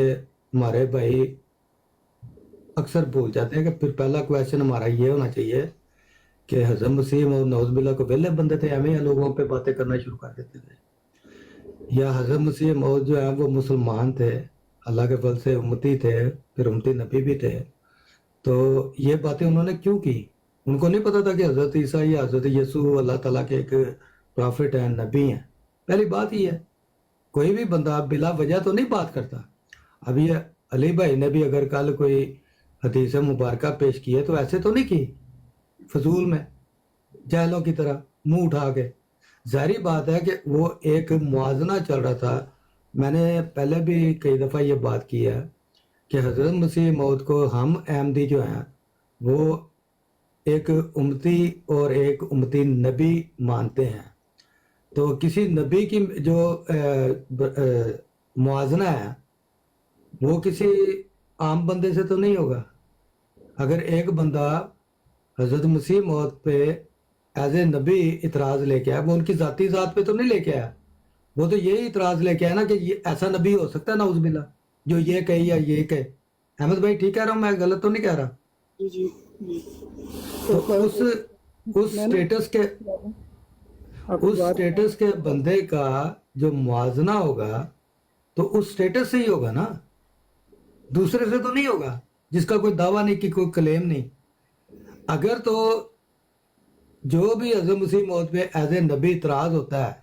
हमारे भाई अक्सर भूल जाते हैं कि फिर पहला क्वेश्चन हमारा ये होना चाहिए कि हज़रत मसीह मौद नौज़ुबिल्लाह को वेले बंदे थे, हमें लोगों पे बातें करना शुरू कर देते थे, या हज़रत मसीह मौद जो है वो मुसलमान थे, अल्लाह के फल से उम्मती थे, फिर उम्मती नबी भी थे, तो ये बातें उन्होंने क्यों की? उनको नहीं पता था कि हज़रत ईसा या हज़रत यीशु अल्लाह ताला के एक प्रॉफिट हैं, नबी हैं? पहली बात ही है, कोई भी बंदा बिला वजह तो नहीं बात करता। अभी अली भाई ने भी अगर कल कोई हदीस मुबारका पेश की है तो ऐसे तो नहीं की फजूल में, जहलों की तरह मुंह उठा के। ज़ाहिर बात है कि वो एक मुआजना चल रहा था। मैंने पहले भी कई दफ़ा ये बात की है कि हज़रत मसीह मौद को हम अहमदी जो हैं वो एक उम्मती और एक उम्मती नबी मानते हैं। तो किसी नबी की जो मुआजना है वो किसी आम बंदे से तो नहीं होगा। अगर एक बंदा हज़रत मसीह मौत पे एज ए नबी इतराज़ लेके आया, वो उनकी ज़ाती ज़ात पे तो नहीं लेके आया, वो तो यही इतराज़ लेके आया ना कि ये ऐसा नबी हो सकता है नाउज़ुबिल्लाह जो ये कहे या ये कहे। अहमद भाई ठीक कह रहा हूँ, मैं गलत तो नहीं कह रहा? जी जी जी। तो उस स्टेटस के उस स्टेटस के बंदे का जो मुआवजना होगा तो उस स्टेटस से ही होगा ना, दूसरे से तो नहीं होगा जिसका कोई दावा नहीं, कि कोई क्लेम नहीं। अगर तो जो भी हज़रत मसीह मौत पे एज ए नबी इतराज होता है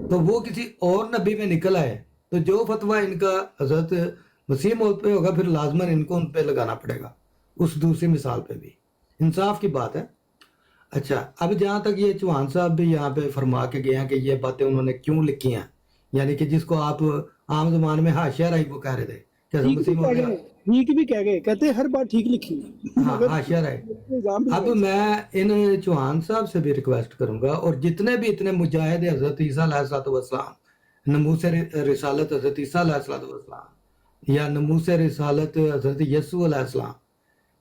तो वो किसी और नबी में निकल आए, तो जो फतवा इनका हज़रत मसीह मौत पे होगा फिर लाजमन इनको उन पे लगाना पड़ेगा, उस दूसरी मिसाल पे भी। इंसाफ की बात है। अच्छा, अब जहाँ तक ये चौहान साहब भी यहाँ पे फरमा के गए हैं कि ये बातें उन्होंने क्यों लिखी हैं, यानी कि जिसको आप आम ज़बान में हाशिया राई वो कह रहे थे कि हज़रत मसीह मौद ठीक भी कह गए, कहते हैं हर बात ठीक लिखी है। हाँ, हाशिया राई। अब मैं इन चौहान साहब से भी रिक्वेस्ट करूंगा और जितने भी इतने मुजाहिद हज़रत ईसा अलैहिस्सलाम, नमूस रिसालत हज़रत ईसा अलैहिस्सलाम या नमूस रिसालत हज़रत यीशु अलैहिस्सलाम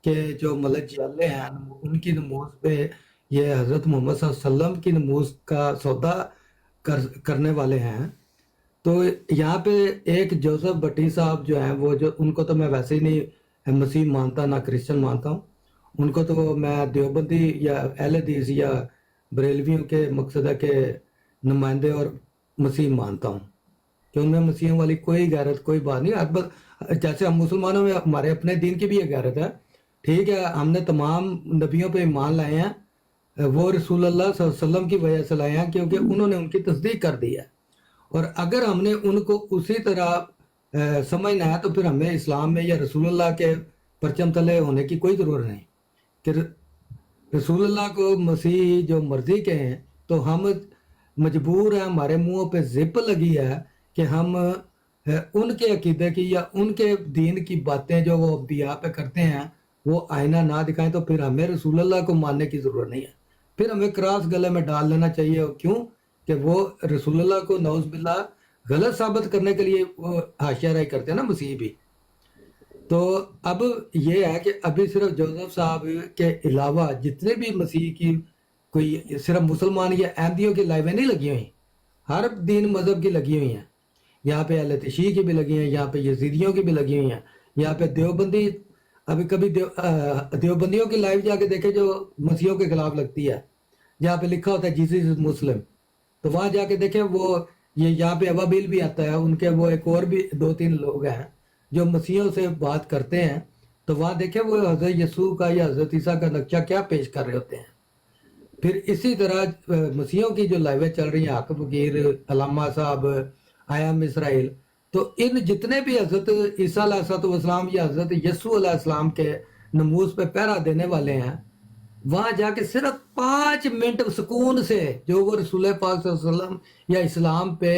के जो मलक जाले हैं, उनकी नमूस पे ये हज़रत मोहम्मद सल्लल्लाहु अलैहि वसल्लम की नमूस का सौदा करने वाले हैं। तो यहाँ पे एक जोसेफ भट्टी साहब जो हैं, वो जो उनको तो मैं वैसे ही नहीं मसीह मानता ना क्रिश्चियन मानता हूँ, उनको तो मैं देवबंदी या अहले हदीस या बरेलवियों के मकसद के नुमाइंदे और मसीह मानता हूँ कि उनमें मसीहों वाली कोई गैरत कोई बात नहीं। अब जैसे हम मुसलमानों में हमारे अपने दीन की भी ये गैरत है, ठीक है, हमने तमाम नबियों पे ईमान लाए हैं, वो रसूलुल्लाह सल्लल्लाहु अलैहि वसल्लम की वजह से लाए हैं क्योंकि उन्होंने उनकी तस्दीक कर दी है। और अगर हमने उनको उसी तरह समझना है तो फिर हमें इस्लाम में या रसूलुल्लाह के परचम तले होने की कोई ज़रूरत नहीं कि रसूलुल्लाह को मसीह जो मर्ज़ी कहें, तो हम मजबूर हैं, हमारे मुंहों पे जिप लगी है कि हम उनके अकीदे की या उनके दीन की बातें जो वो अंबिया पे करते हैं वो आईना ना दिखाएं, तो फिर हमें रसूलुल्लाह को मानने की ज़रूरत नहीं है। फिर हमें क्रॉस गले में डाल लेना चाहिए। क्यों? कि वो रसूलुल्लाह को नौज़ बिल्लाह गलत साबित करने के लिए वो हाशिया राय करते हैं ना मसीह भी। तो अब ये है कि अभी सिर्फ जोसेफ साहब के अलावा जितने भी मसीह की कोई सिर्फ मुसलमान या अहमदियों की लाइवें नहीं लगी हुई, हर दीन मज़हब की लगी हुई हैं। यहाँ पे अहले तशीह की भी लगी हैं, यहाँ पे यजीदियों की भी लगी हुई हैं, यहाँ पे देवबंदी, अभी कभी देवबंदियों की लाइव जाके देखे जो मसीहों के खिलाफ लगती है, जहाँ पे लिखा होता है जीसस इज मुस्लिम, तो वहाँ जाके देखें वो ये यहाँ पे अवाबिल भी आता है, उनके वो एक और भी 2-3 लोग हैं जो मसीहों से बात करते हैं, तो वहाँ देखें वो हज़रत यीशु का या हज़रत ईसा का नक्शा क्या पेश कर रहे होते हैं। फिर इसी तरह मसीहों की जो लाइवें चल रही हैं, हक फकीर, अलामा साहब, आयाम इसराइल, तो इन जितने भी हज़रत ईसा अलैहिस्सलाम या हज़रत यीशु अलैहिस्सलाम के नमूस पे पहरा देने वाले हैं, वहाँ जाके सिर्फ 5 मिनट सुकून से जो वो रसूल पाक सल्लल्लाहु अलैहि वसल्लम या इस्लाम पे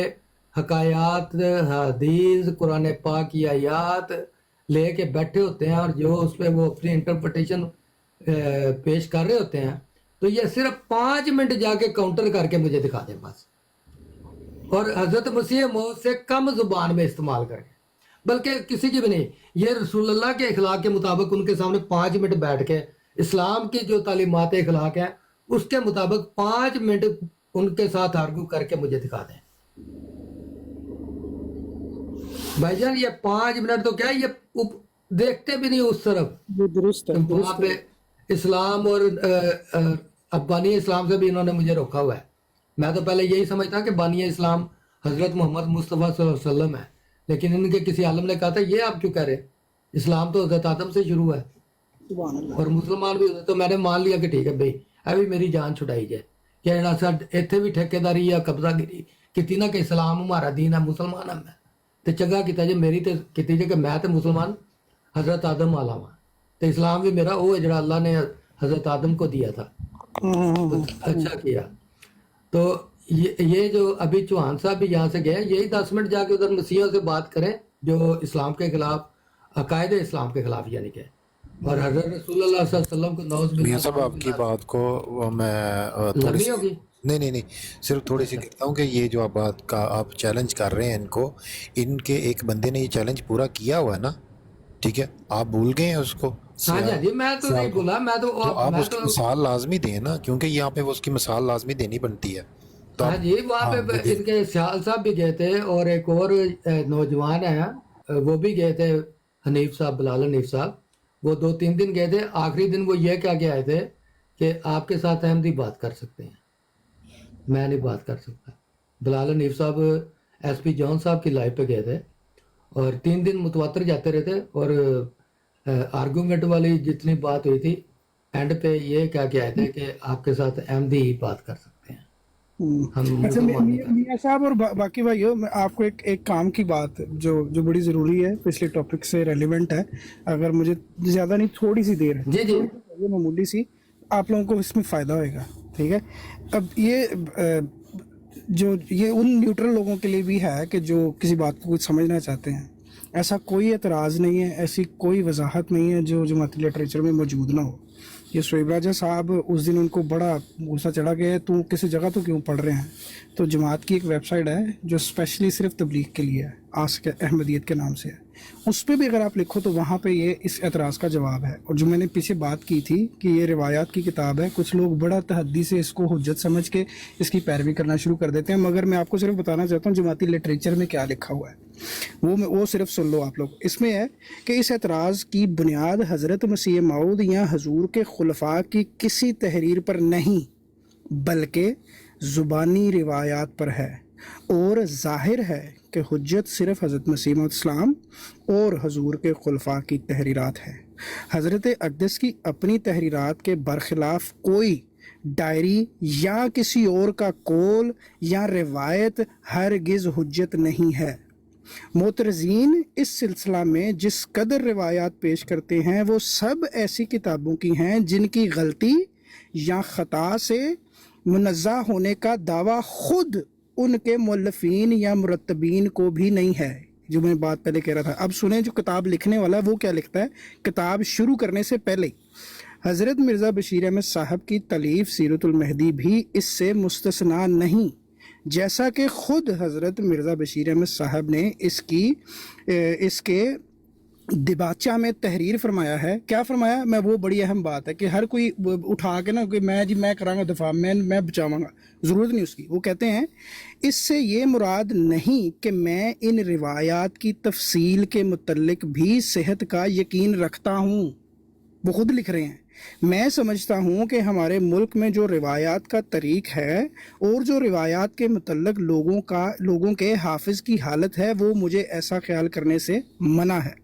हकायात, हदीस, कुरान पाक की आयात लेके बैठे होते हैं और जो उस पर वो अपनी इंटरप्रिटेशन पेश कर रहे होते हैं, तो ये सिर्फ 5 मिनट जाके काउंटर करके मुझे दिखा दें बस, और हज़रत मसीह मौत से कम ज़ुबान में इस्तेमाल करें। بلکہ کسی کی بھی نہیں. یہ رسول اللہ کے اخلاق کے مطابق ان کے سامنے 5 منٹ بیٹھ کے اسلام کی جو تعلیمات اخلاق ہیں اس کے مطابق 5 منٹ ان کے ساتھ آرگو کر کے مجھے دکھا دیں. بھائی جان یہ 5 منٹ تو کیا ہے، یہ دیکھتے بھی نہیں اس طرف. وہ درست ہے، وہاں پہ اسلام اور بانی اسلام سے بھی انہوں نے مجھے روکا ہوا ہے. میں تو پہلے یہی سمجھتا کہ بانی اسلام حضرت محمد مصطفیٰ صلی اللہ علیہ وسلم ہے، لیکن ان کے کسی عالم نے کہا تھا یہ آپ کیوں کہہ رہے، اسلام تو حضرت آدم سے شروع ہے سبحان اللہ. اور مسلمان بھی ہوتے. تو میں نے مان لیا کہ ٹھیک ہے بھائی ابھی میری جان چھڑائی جائے کہ اتنے بھی ٹھیکیداری یا قبضہ گیری کیتی نہ کہ اسلام ہمارا دین ہے، مسلمان ہم ہے تو چنگا کیتا جی میری تے کیتی جی کہ میں تے مسلمان حضرت آدم والا ہوں تو اسلام بھی میرا وہ ہے جڑا اللہ نے حضرت آدم کو دیا تھا. اچھا کیا. تو یہ جو ابھی چوہان صاحب بھی یہاں سے گئے، یہی 10 منٹ جا کے ادھر مسیحوں سے بات کریں جو اسلام کے خلاف، عقائد اسلام کے خلاف یعنی کہ، اور حضرت رسول اللہ صلی اللہ علیہ وسلم کو نوز میاں صاحب آپ کی بات کو میں لمبی ہوگی. نہیں صرف تھوڑی سی کہتا ہوں کہ یہ جو آپ بات کا آپ چیلنج کر رہے ہیں ان کو، ان کے ایک بندے نے یہ چیلنج پورا کیا ہوا ہے نا، ٹھیک ہے، آپ بھول گئے ہیں اس کو. ہاں جی میں تو نہیں بولا، میں تو آپ اس کی مثال لازمی دیں نا، کیونکہ یہاں پہ وہ اس کی مثال لازمی دینی بنتی ہے. ہاں جی وہاں پہ ان کے سیال صاحب بھی گئے تھے اور ایک اور نوجوان ہیں وہ بھی گئے تھے، حنیف صاحب، بلال حنیف صاحب. وہ 2-3 دن گئے تھے. آخری دن وہ یہ کہہ کے آئے تھے کہ آپ کے ساتھ احمدی بات کر سکتے ہیں، میں نہیں بات کر سکتا. بلال حنیف صاحب ایس پی جون صاحب کی لائف پہ گئے تھے اور 3 دن متواتر جاتے رہے تھے اور آرگومنٹ والی جتنی بات ہوئی تھی اینڈ پہ یہ کہہ کے آئے تھے کہ آپ کے ساتھ احمدی ہی بات کر سکتے ہیں. اچھا میاں صاحب اور باقی بھائیوں، میں آپ کو ایک کام کی بات جو بڑی ضروری ہے، پچھلے ٹاپک سے ریلیونٹ ہے، اگر مجھے زیادہ نہیں تھوڑی سی دیر ہے جی معمولی سی، آپ لوگوں کو اس میں فائدہ ہوئے گا. ٹھیک ہے. اب یہ ان نیوٹرل لوگوں کے لیے بھی ہے کہ جو کسی بات کو کچھ سمجھنا چاہتے ہیں. ایسا کوئی اعتراض نہیں ہے، ایسی کوئی وضاحت نہیں ہے جو جماعتی لٹریچر میں موجود نہ ہو. یہ شعیب راجہ صاحب اس دن ان کو بڑا غصہ چڑھا گیا، تو کسی جگہ تو کیوں پڑھ رہے ہیں. تو جماعت کی ایک ویب سائٹ ہے جو اسپیشلی صرف تبلیغ کے لیے ہے، آسک احمدیت کے نام سے ہے. اس پہ بھی اگر آپ لکھو تو وہاں پہ یہ اس اعتراض کا جواب ہے. اور جو میں نے پیچھے بات کی تھی کہ یہ روایات کی کتاب ہے، کچھ لوگ بڑا تحدی سے اس کو حجت سمجھ کے اس کی پیروی کرنا شروع کر دیتے ہیں، مگر میں آپ کو صرف بتانا چاہتا ہوں جماعتی لٹریچر میں کیا لکھا ہوا ہے، وہ صرف سن لو آپ لوگ. اس میں ہے کہ اس اعتراض کی بنیاد حضرت مسیح موعود یا حضور کے خلفاء کی کسی تحریر پر نہیں بلکہ زبانی روایات پر ہے، اور ظاہر ہے کہ حجت صرف حضرت مسیح موعود اسلام اور حضور کے خلفاء کی تحریرات ہے. حضرت اقدس کی اپنی تحریرات کے برخلاف کوئی ڈائری یا کسی اور کا قول یا روایت ہرگز حجت نہیں ہے. معترضین اس سلسلہ میں جس قدر روایات پیش کرتے ہیں وہ سب ایسی کتابوں کی ہیں جن کی غلطی یا خطا سے منزہ ہونے کا دعویٰ خود ان کے مؤلفین یا مرتبین کو بھی نہیں ہے. جو میں بات پہلے کہہ رہا تھا، اب سنیں جو کتاب لکھنے والا ہے وہ کیا لکھتا ہے. کتاب شروع کرنے سے پہلے حضرت مرزا بشیر احمد صاحب کی تالیف سیرت المہدی بھی اس سے مستثنا نہیں، جیسا کہ خود حضرت مرزا بشیر احمد صاحب نے اس کے دباچہ میں تحریر فرمایا ہے. کیا فرمایا؟ میں وہ بڑی اہم بات ہے کہ ہر کوئی اٹھا کے نا کہ میں کراں گا دفاع، میں بچاواں گا، ضرورت نہیں اس کی. وہ کہتے ہیں اس سے یہ مراد نہیں کہ میں ان روایات کی تفصیل کے متعلق بھی صحت کا یقین رکھتا ہوں. وہ خود لکھ رہے ہیں، میں سمجھتا ہوں کہ ہمارے ملک میں جو روایات کا طریق ہے اور جو روایات کے متعلق لوگوں کے حافظ کی حالت ہے وہ مجھے ایسا خیال کرنے سے منع ہے.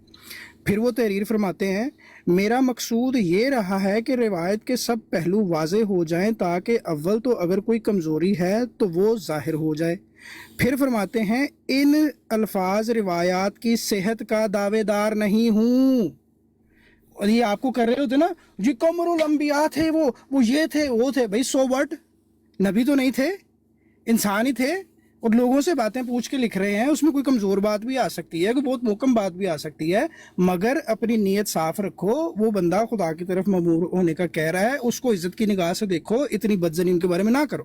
پھر وہ تحریر فرماتے ہیں، میرا مقصود یہ رہا ہے کہ روایت کے سب پہلو واضح ہو جائیں تاکہ اول تو اگر کوئی کمزوری ہے تو وہ ظاہر ہو جائے. پھر فرماتے ہیں ان الفاظ روایات کی صحت کا دعوے دار نہیں ہوں. اور یہ آپ کو کر رہے ہوتے نا جی قمر الانبیاء تھے، وہ یہ تھے وہ تھے. بھائی سو وٹ، نبی تو نہیں تھے، انسان ہی تھے اور لوگوں سے باتیں پوچھ کے لکھ رہے ہیں. اس میں کوئی کمزور بات بھی آ سکتی ہے، کوئی بہت محکم بات بھی آ سکتی ہے، مگر اپنی نیت صاف رکھو. وہ بندہ خدا کی طرف مامور ہونے کا کہہ رہا ہے، اس کو عزت کی نگاہ سے دیکھو، اتنی بدزنی ان کے بارے میں نہ کرو.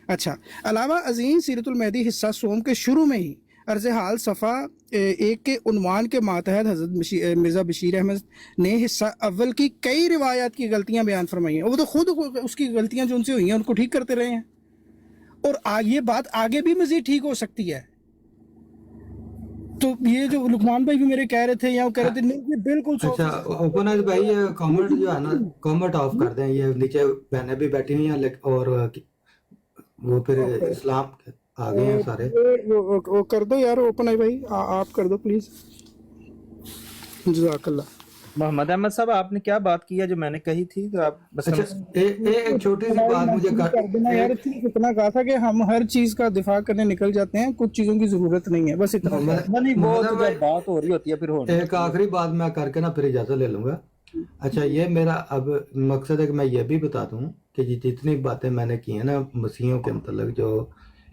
اچھا، علاوہ عظیم سیرت المہدی حصہ سوم کے شروع میں ہی अर्ज हाल सफ़ा 1 के उन्वान के मातहत हज़रत मिर्ज़ा बशीर अहमद ने हिस्सा अव्वल की कई रिवायात की गलतियां बयान फरमाई हैं। वो तो खुद उसकी गलतियां जो उनसे हुई हैं उनको ठीक करते रहे हैं, और ये बात आगे भी मज़ीद ठीक हो सकती है। तो ये जो लुकमान भाई भी मेरे कह रहे थे या वो कह रहे थे, नहीं ये बिल्कुल अच्छा ओपनर भाई, ये कमेंट जो है ना, कमेंट ऑफ कर दें। ये नीचे बहनें भी बैठी हुई हैं और वो फिर इस्लाम आ गए हैं सारे। वो कर दो यार ओपन भाई, आप कर दो प्लीज। जज़ाकल्लाह। मोहम्मद अहमद साहब, आपने क्या बात की है जो मैंने कही थी, तो आप बस अच्छा एक छोटी सी बात मुझे कर देना यार। इतना कहा था कि हम हर चीज का दिफा करने निकल जाते हैं, कुछ चीजों की जरूरत नहीं है, बस इतना। नहीं, वो तो जब बात हो रही होती है फिर होनी। एक आखिरी बात मैं करके ना फिर इजाजत ले लूंगा। अच्छा, ये मेरा अब मकसद है कि मैं ये भी बता दूं कि जितनी बातें मैंने की हैं ना मसीहों के मतलब जो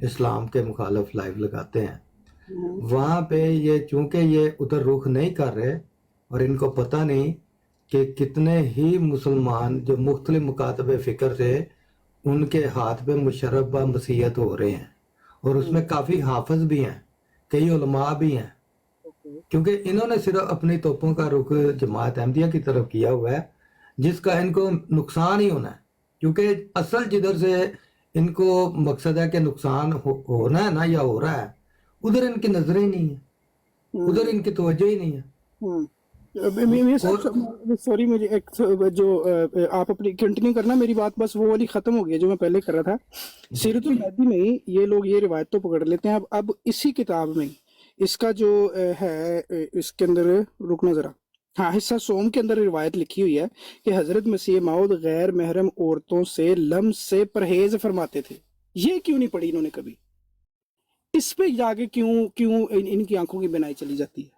इस्लाम के मुखालिफ लाइव लगाते हैं, वहाँ पे ये चूंकि ये उधर रुख नहीं कर रहे और इनको पता नहीं कि कितने ही मुसलमान जो मुख्तलिफ मुकातबे फ़िक्र से उनके हाथ पे मुशर्रफ व मसीहत हो रहे हैं, और उसमें काफ़ी हाफिज भी हैं, कई उलमा भी हैं, क्योंकि इन्होंने सिर्फ अपनी तोपों का रुख जमात अहमदिया की तरफ किया हुआ है, जिसका इनको नुकसान ही होना है। क्योंकि असल जिधर से इनको मकसद है कि नुकसान होना है ना या हो रहा है, उधर इनकी नजरें ही नहीं है, उधर इनकी तवज्जो ही नहीं है। सॉरी, मुझे एक जो आप अपनी कंटिन्यू करना, मेरी बात बस वो वाली खत्म हो गई जो मैं पहले कर रहा था। सीरतुल महदी में ही ये लोग ये रिवायत तो पकड़ लेते हैं। अब इसी किताब में इसका जो है, इसके अंदर रुकना जरा, हाँ, हिस्सा सोम के अंदर रिवायत लिखी हुई है कि हजरत मसीह मौद गैर महरम औरतों से लम्स से परहेज फरमाते थे। ये क्यों नहीं पढ़ी इन्होंने कभी? इस पे जाके क्यों इनकी आंखों की बिनाई चली जाती है?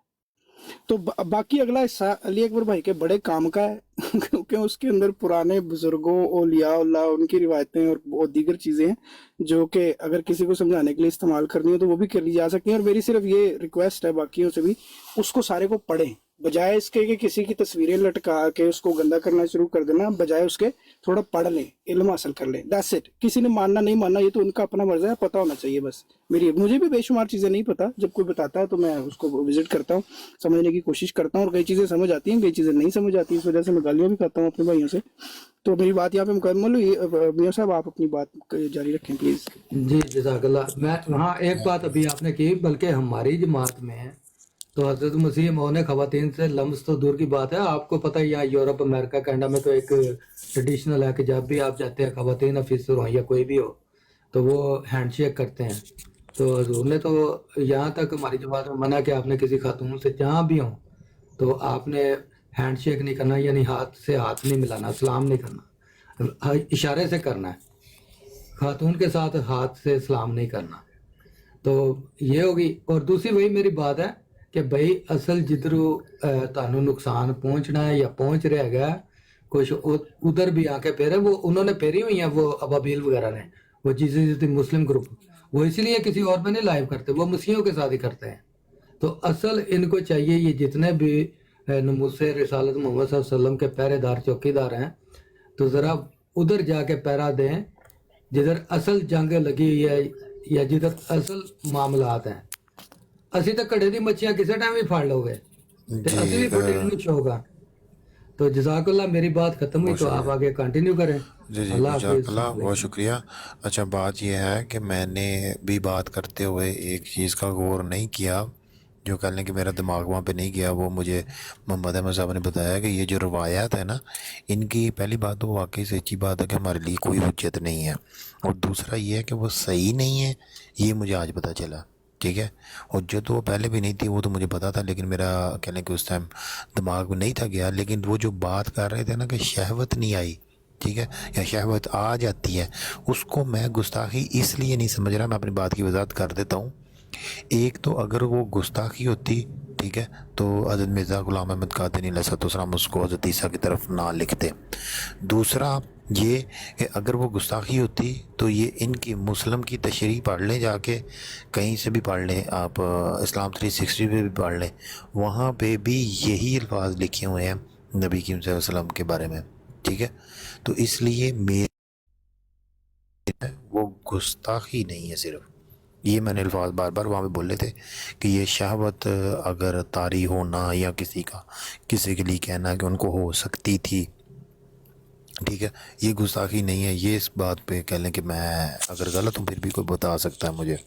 तो बाकी अगला हिस्सा अली अकबर भाई के बड़े काम का है क्योंकि उसके अंदर पुराने बुजुर्गों, औलिया उनकी रिवायतें और दीगर चीजें हैं जो कि अगर किसी को समझाने के लिए इस्तेमाल करनी हो तो वो भी कर ली जा सकती हैं। और मेरी सिर्फ ये रिक्वेस्ट है बाकियों से भी, उसको सारे को पढ़ें, बजाय इसके कि किसी की तस्वीरें लटका के उसको गंदा करना शुरू कर देना, बजाय उसके थोड़ा पढ़ लें, इल्म हासिल कर लें। That's it. किसी ने मानना नहीं मानना ये तो उनका अपना मर्ज़ा है, पता होना चाहिए बस। मुझे भी बेशुमार चीज़ें नहीं पता, जब कोई बताता है तो मैं उसको विजिट करता हूँ, समझने की कोशिश करता हूँ, और कई चीज़ें समझ आती हैं, कई चीज़ें नहीं समझ आती, इस वजह से मैं गालियाँ भी खाता हूँ अपने भाइयों से। तो मेरी बात यहाँ पे मुकम्मल हुई। मियां साहब आप अपनी बात जारी रखें प्लीज़। जी जज़ाकल्लाह। मैं वहाँ एक बात अभी आपने की, बल्कि हमारी जमात में तो हजरत मसीह मौद ने खवातीन से लम्स तो दूर की बात है, आपको पता है यहाँ यूरोप, अमेरिका, कनाडा में तो एक ट्रेडिशनल है कि जब भी आप जाते हैं खवातीन ऑफिसर हो या कोई भी हो तो वो हैंडशेक करते हैं। तो हजूर ने तो यहाँ तक हमारी जमात में मना कि आपने किसी खातून से जहाँ भी हो तो आपने हैंडशेक नहीं करना, यानी हाथ से हाथ नहीं मिलाना, सलाम नहीं करना, इशारे से करना है, खातून के साथ हाथ से सलाम नहीं करना। तो ये होगी। और दूसरी वही मेरी बात है कि भाई असल जिधरू तानू नुकसान पहुंचना है या पहुंच रहा है, कुछ उधर भी आके फेरे, वो उन्होंने फेरी हुई हैं, वो अबाबील वगैरह ने, वो जिस मुस्लिम ग्रुप, वो इसीलिए किसी और पे नहीं लाइव करते, वो मसीहों के साथ ही करते हैं। तो असल इनको चाहिए, ये जितने भी नमूसे रिसालत मोहम्मद सल्लल्लाहु अलैहि वसल्लम के पहरेदार चौकीदार हैं, तो ज़रा उधर जाके पहरा दें जिधर असल जंग लगी हुई है या जिधर असल मामलात हैं। ਅਸੀਂ ਤਾਂ ਘੜੇ ਦੀ ਮੱਛੀਆਂ ਕਿਸੇ ਟਾਈਮ ਵੀ ਫੜ ਲਓਗੇ ਤੇ ਅਸੀਂ ਵੀ ਪ੍ਰੋਟੀਨ ਨੂੰ ਹੋਗਾ। तो जज़ाकल्लाह, मेरी बात खत्म हुई, तो आप आगे कंटिन्यू करें। जी जज़ाकल्लाह, बहुत शुक्रिया। अच्छा, बात यह है कि मैंने भी बात करते हुए एक चीज़ का गौर नहीं किया जो कह लें कि मेरा दिमाग वहाँ पे नहीं गया। वो मुझे मोहम्मद अहमद साहब ने बताया कि ये जो रवायात है ना, इनकी पहली बात तो वाकई से अच्छी बात है कि हमारे लिए कोई हुज्जत नहीं है, और दूसरा ये है कि वो सही नहीं है, ये मुझे आज पता चला। ठीक है, हुज्जत तो वो पहले भी नहीं थी, वो तो मुझे पता था, लेकिन मेरा कह लें कि उस टाइम दिमाग में नहीं था गया। लेकिन वो जो बात कर रहे थे ना कि शहवत नहीं आई, ठीक है, या शहवत आ जाती है, उसको मैं गुस्ताखी इसलिए नहीं समझ रहा। मैं अपनी बात की वजाहत कर देता हूँ। एक तो अगर वो गुस्ताखी होती, ठीक है, तो हज़रत मिर्ज़ा ग़ुलाम अहमद क़ादिरी अलैहिस्सलाम उसको हज़रत ईसा की तरफ ना लिखते। दूसरा ये कि अगर वो गुस्ताखी होती तो ये इनकी मुस्लिम की तशरीह पढ़ लें, जाके कहीं से भी पढ़ लें, आप इस्लाम 360 पे भी पढ़ लें, वहाँ पे भी यही अल्फाज लिखे हुए हैं नबी करीम सल्लल्लाहु अलैहि वसल्लम के बारे में। ठीक है, तो इसलिए मेरे वो गुस्ताखी नहीं है सिर्फ, ये मैंने अल्फाज बार बार वहाँ पे बोले थे कि ये शहवत अगर तारी होना या किसी के लिए कहना कि उनको हो सकती थी, ठीक है, ये गुस्ताखी नहीं है। ये इस बात पे कह लें कि मैं अगर गलत हूँ फिर भी कोई बता सकता है मुझे।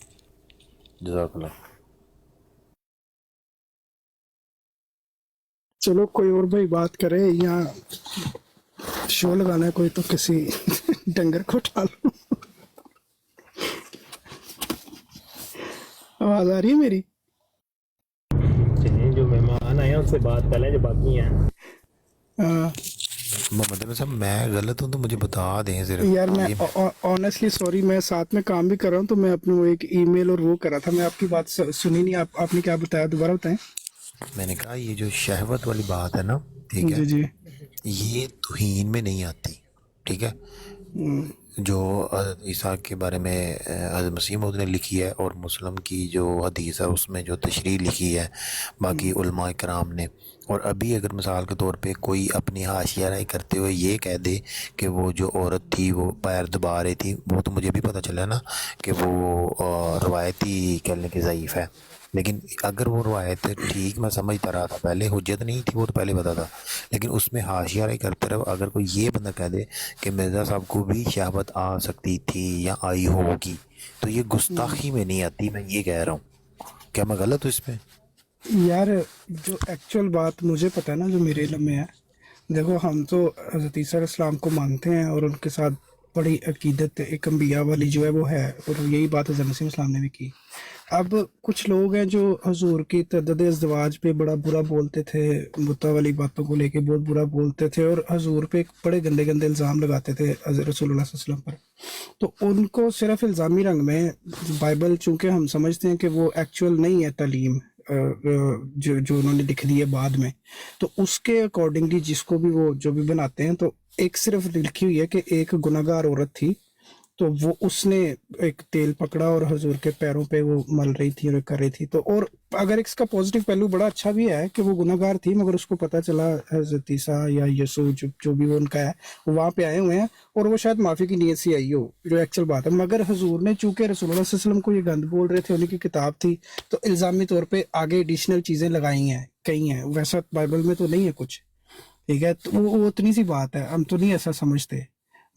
जज़ाकल्लाह। चलो कोई और भाई बात करे, या शो लगाना है कोई तो किसी डंगर को उठा लो। आवाज आ रही है मेरी? चलिए, जो मेहमान आए हैं उनसे बात कर लें जो बाकी हैं। हाँ मोहम्मद अमीन साहब मैं गलत हूँ तो मुझे बता दें सिर्फ। यार मैं ऑनेस्टली सॉरी, मैं साथ में काम भी कर रहा हूँ, तो मैं अपनी वो एक ईमेल और वो कर रहा था, मैं आपकी बात सुनी नहीं। आपने क्या बताया, दोबारा बताएं। मैंने कहा ये जो शहवत वाली बात है ना, ठीक है, जी जी। ये तौहीन में नहीं आती, ठीक है। जो हज़रत ईसा के बारे में हज़रत मसीह मौद ने लिखी है और मुस्लिम की जो हदीस है उसमें जो तशरीह लिखी है बाकी उलमा कराम ने, और अभी अगर मिसाल के तौर पे कोई अपनी हाशिया राय करते हुए ये कह दे कि वो जो औरत थी वो पैर दबा रही थी, वो तो मुझे भी पता चला ना कि वो रवायती कहने की ज़ईफ़ है। लेकिन अगर वो रवायत ठीक मैं समझता रहा था, पहले हुज्जत नहीं थी वो तो पहले पता था, लेकिन उसमें हाशिया राय करते रहो। अगर कोई ये बंदा कह दे कि मिर्ज़ा साहब को भी शहावत आ सकती थी या आई होगी, तो ये गुस्ताखी में नहीं आती। मैं ये कह रहा हूँ, क्या मैं गलत हूँ इसमें? यार जो एक्चुअल बात मुझे पता है ना, जो मेरे इल्म में है, देखो हम तो हज़रत ईसा अलैहिस्सलाम को मानते हैं और उनके साथ बड़ी अकीदत एक अंबिया वाली जो है वो है, और यही बात हज़रत मसीह अलैहिस्सलाम ने भी की। अब कुछ लोग हैं जो हजूर की तअद्दुद इज़्दिवाज पे बड़ा बुरा बोलते थे, मुद्दा वाली बातों को लेके बहुत बुरा बोलते थे, और हजूर पे बड़े गंदे गंदे इल्ज़ाम लगाते थे हज़रत रसूलुल्लाह सल्लल्लाहु अलैहि वसल्लम पर। तो उनको सिर्फ इल्ज़ामी रंग में बाइबल, चूँकि हम समझते हैं कि वो एक्चुअल नहीं है तालीम जो उन्होंने लिख दी है बाद में, तो उसके अकॉर्डिंगली जिसको भी वो जो भी बनाते हैं, तो एक सिर्फ लिखी हुई है कि एक गुनहगार औरत थी, तो वो उसने एक तेल पकड़ा और हजूर के पैरों पे वो मल रही थी और कर रही थी। तो और अगर इसका पॉजिटिव पहलू बड़ा अच्छा भी है कि वो गुनहगार थी, मगर उसको पता चला हजरत ईसा या यसू जो भी वो उनका है वो वहाँ पे आए हुए हैं, और वो शायद माफ़ी की नीयत से आई हो, जो एक्चुअल बात है। मगर हजूर ने चूँकि रसूलुल्लाह सल्लल्लाहु अलैहि वसल्लम को ये गंद बोल रहे थे, उन्हीं की किताब थी, तो इल्ज़ामी तौर पर आगे एडिशनल चीज़ें लगाई हैं, कई हैं, वैसा बाइबल में तो नहीं है कुछ, ठीक है। तो वो उतनी सी बात है, हम तो नहीं ऐसा समझते।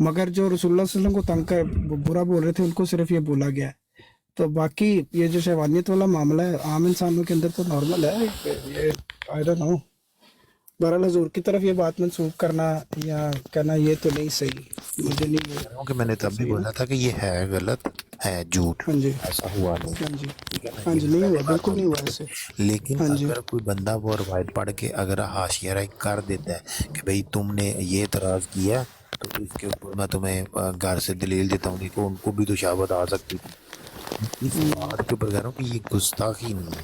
मगर जो रसूलुल्लाह सल्लल्लाहु अलैहि वसल्लम को तंग कर बुरा बोल रहे थे, उनको सिर्फ ये बोला गया है। तो बाकी ये जो शहवानियत वाला मामला है आम इंसानों के अंदर तो नॉर्मल है, ये आई डोंट नो। बहरहाल हजूर की तरफ ये बात मंसूब करना या कहना ये तो नहीं सही, मुझे नहीं कह रहा हूँ कि मैंने तब भी बोला था कि ये है गलत, है झूठ, हाँ जी ऐसा हुआ नहीं, हाँ जी ठीक है ना। हाँ ये जी, नहीं पहली हुआ, बात बिल्कुल नहीं होनी हुआ ऐसे। चाहिए। लेकिन हाँ जी अगर कोई बंदा वो रवायत पढ़ के अगर हाशिया राय कर देता है कि भाई तुमने ये एतराज़ किया तो इसके ऊपर मैं तुम्हें घर से दलील देता हूँ कि उनको भी तो शहावत आ सकती थी, इस बात के ऊपर कह रहा हूँ कि ये गुस्ताखी नहीं है।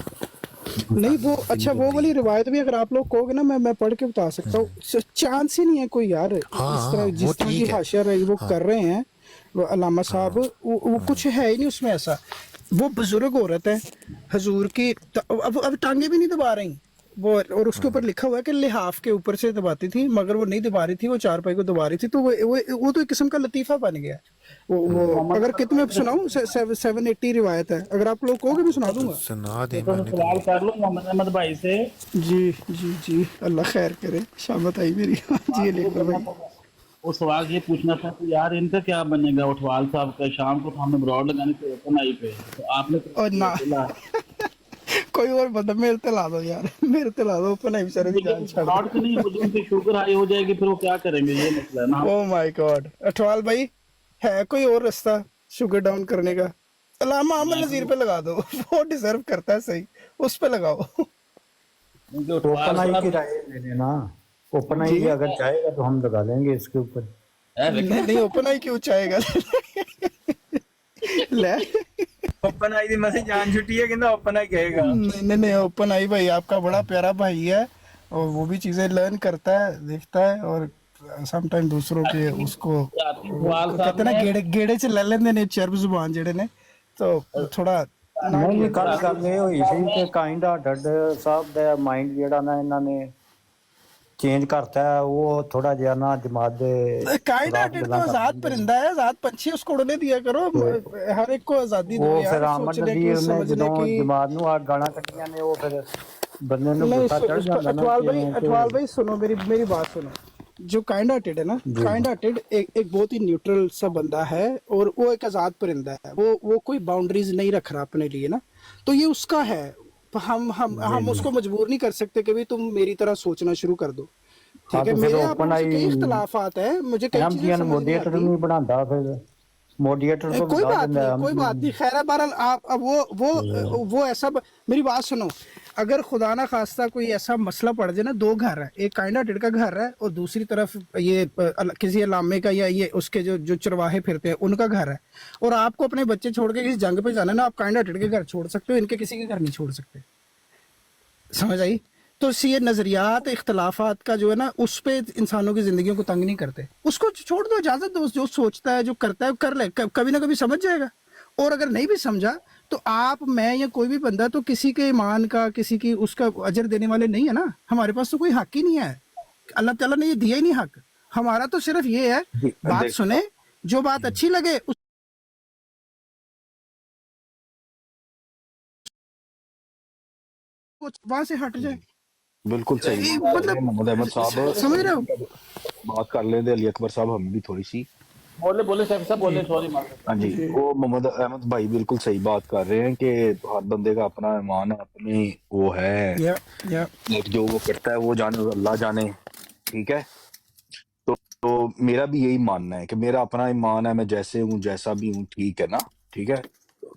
नहीं वो गुस्ताखी अच्छा, बिल्कुल वो नहीं वाली है। रिवायत भी अगर आप लोग कहोगे ना, मैं पढ़ के बता सकता हूँ। चांस ही नहीं है कोई यार, इस हाँ तरह वो जिस तरह की ठीक है। हाशिया रही वो हाँ कर रहे हैं वो अल्लामा साहब, वो कुछ है ही नहीं उसमें ऐसा। वो बुजुर्ग औरत है हजूर की, अब टांगे भी नहीं दबा रही वो, और उसके ऊपर लिखा हुआ है कि लिहाफ के ऊपर से दबाती थी, मगर वो नहीं दबा रही थी, वो चारपाई को दबा रही थी। तो वो तो एक किस्म का लतीफा बन गया। वो अगर कितने सुनाऊं, 780 रिवायत है, अगर आप लोग कहोगे मैं सुना तो दूंगा। सुना दे, तो मैंने तो सवाल कर लो मोहम्मद अहमद भाई से। जी जी जी, अल्लाह खैर करे, शामत आई मेरी। जी ये लिख लो करना भाई। था, वो सवाल ये पूछना था कि यार इनका क्या बनेगा उठवाल साहब का, शाम को तो हमें ब्रॉड लगाने से ओपन आई पे, तो आपने तो और ना बोला कोई और बंदा मेरे ते ला दो यार, मेरे ते ला दो, अपन नहीं बेचारे की जान छाड़ ब्रॉड दो। नहीं, मुझे उनकी शुगर हाई हो जाएगी, फिर वो क्या करेंगे, ये मसला है ना। ओ माय गॉड, अठवाल भाई है कोई और रास्ता शुगर डाउन करने का? अलामा अमर नजीर पे लगा दो, वो डिजर्व करता है, सही उस पे लगाओ। उनके उठवाल ओपन आई की साहब राय ले लेना, ओपन आई जी की अगर चाहेगा तो हम लगा लेंगे इसके ऊपर। नहीं नहीं, ओपन आई क्यों चाहेगा? ले ओपन आई दी मसे जान छुट्टी है, कहता ओपन आई कहेगा। नहीं नहीं नहीं, ओपन आई भाई आपका बड़ा प्यारा भाई है, और वो भी चीजें लर्न करता है, देखता है, और समटाइम दूसरों के उसको उठवाल साहब कहते ना ने गेड़े गेड़े च ले लेंदे ने चरब जुबान जेड़े ने, तो थोड़ा नहीं कल गल ये हुई सी कि काइंड हार्टेड साहब दा माइंड ਜਿਹੜਾ ਨਾ ਇਹਨਾਂ ਨੇ ਚੇਂਜ ਕਰਤਾ ਹੈ ਉਹ ਥੋੜਾ ਜਿਹਾ ਨਾ ਜਮਾਤ ਦੇ काइंड हार्टेड तो आजाद परिंदा है, आजाद पंछी, उसको उड़ने दिया करो, हर एक को आजादी दो ਉਹ यार, ਫਿਰ ਅਮਨ सोचने की, ਨਜ਼ੀਰ ਨੇ समझने ਜਦੋਂ की। ਜਮਾਤ ਨੂੰ ਆ ਗਾਲਾਂ ਕੱਢੀਆਂ ਨੇ ਉਹ ਫਿਰ ਬੰਦੇ ਨੂੰ नहीं ਗੁੱਸਾ ਚੜ ਜਾਂਦਾ ਨਾ अटवाल भाई सुनो, मेरी बात सुनो। जो काइंड हार्टेड है ना, काइंड हार्टेड एक बहुत ही न्यूट्रल सा बंदा है, और वो एक आजाद परिंदा है, वो कोई बाउंड्रीज नहीं रख रहा अपने लिए ना, तो ये उसका है। हम उसको मजबूर नहीं कर सकते कि भाई तुम मेरी तरह सोचना शुरू कर दो, ठीक है। मेरे आपस में कई इख्तलाफात है, मुझे कई चीजें समझ नहीं ਮੋਡੀਏਟਰ आती। ਨਹੀਂ ਬਣਾਉਂਦਾ ਫਿਰ मॉडरेटर को कोई बता बात देना है नहीं, कोई बात नहीं, खैर है। बहरहाल आप अब वो ऐसा मेरी बात सुनो, अगर खुदा ना खास्ता कोई ऐसा मसला पड़ जाए ना, दो घर है, एक काइंड हार्टेड का घर है और दूसरी तरफ ये किसी अलामे का या ये उसके जो चरवाहे फिरते हैं उनका घर है, और आपको अपने बच्चे छोड़ के किसी जंग पे जाना है ना, आप काइंड हार्टेड के घर छोड़ सकते हो, इनके किसी के घर नहीं छोड़ सकते। समझ आई? तो ये नजरियात इख्तलाफात का जो है ना, उस पे इंसानों की जिंदगियों को तंग नहीं करते, उसको छोड़ दो, इजाजत दो, जो सोचता है जो करता है कर ले, कभी ना कभी समझ जाएगा। और अगर नहीं भी समझा तो आप, मैं या कोई भी बंदा तो किसी के ईमान का, किसी की उसका अजर देने वाले नहीं है ना, हमारे पास तो कोई हक ही नहीं है, अल्लाह ताला ने ये दिया ही नहीं हक। हमारा तो सिर्फ ये है, बात सुने, जो बात अच्छी लगे वहां से हट जाए। बिल्कुल सही मतलब मोहम्मद अहमद साहब समझ रहे हो? बात कर लेते अली अकबर साहब, हम भी थोड़ी सी बोले साहब बोले, सॉरी हाँ जी, वो मोहम्मद अहमद भाई बिल्कुल सही बात कर रहे हैं कि हर बंदे का अपना ईमान है, अपनी वो है, जो वो करता है वो जाने, अल्लाह जाने, ठीक है। तो मेरा भी यही मानना है कि मेरा अपना ईमान है, मैं जैसे हूँ जैसा भी हूँ, ठीक है ना, ठीक है।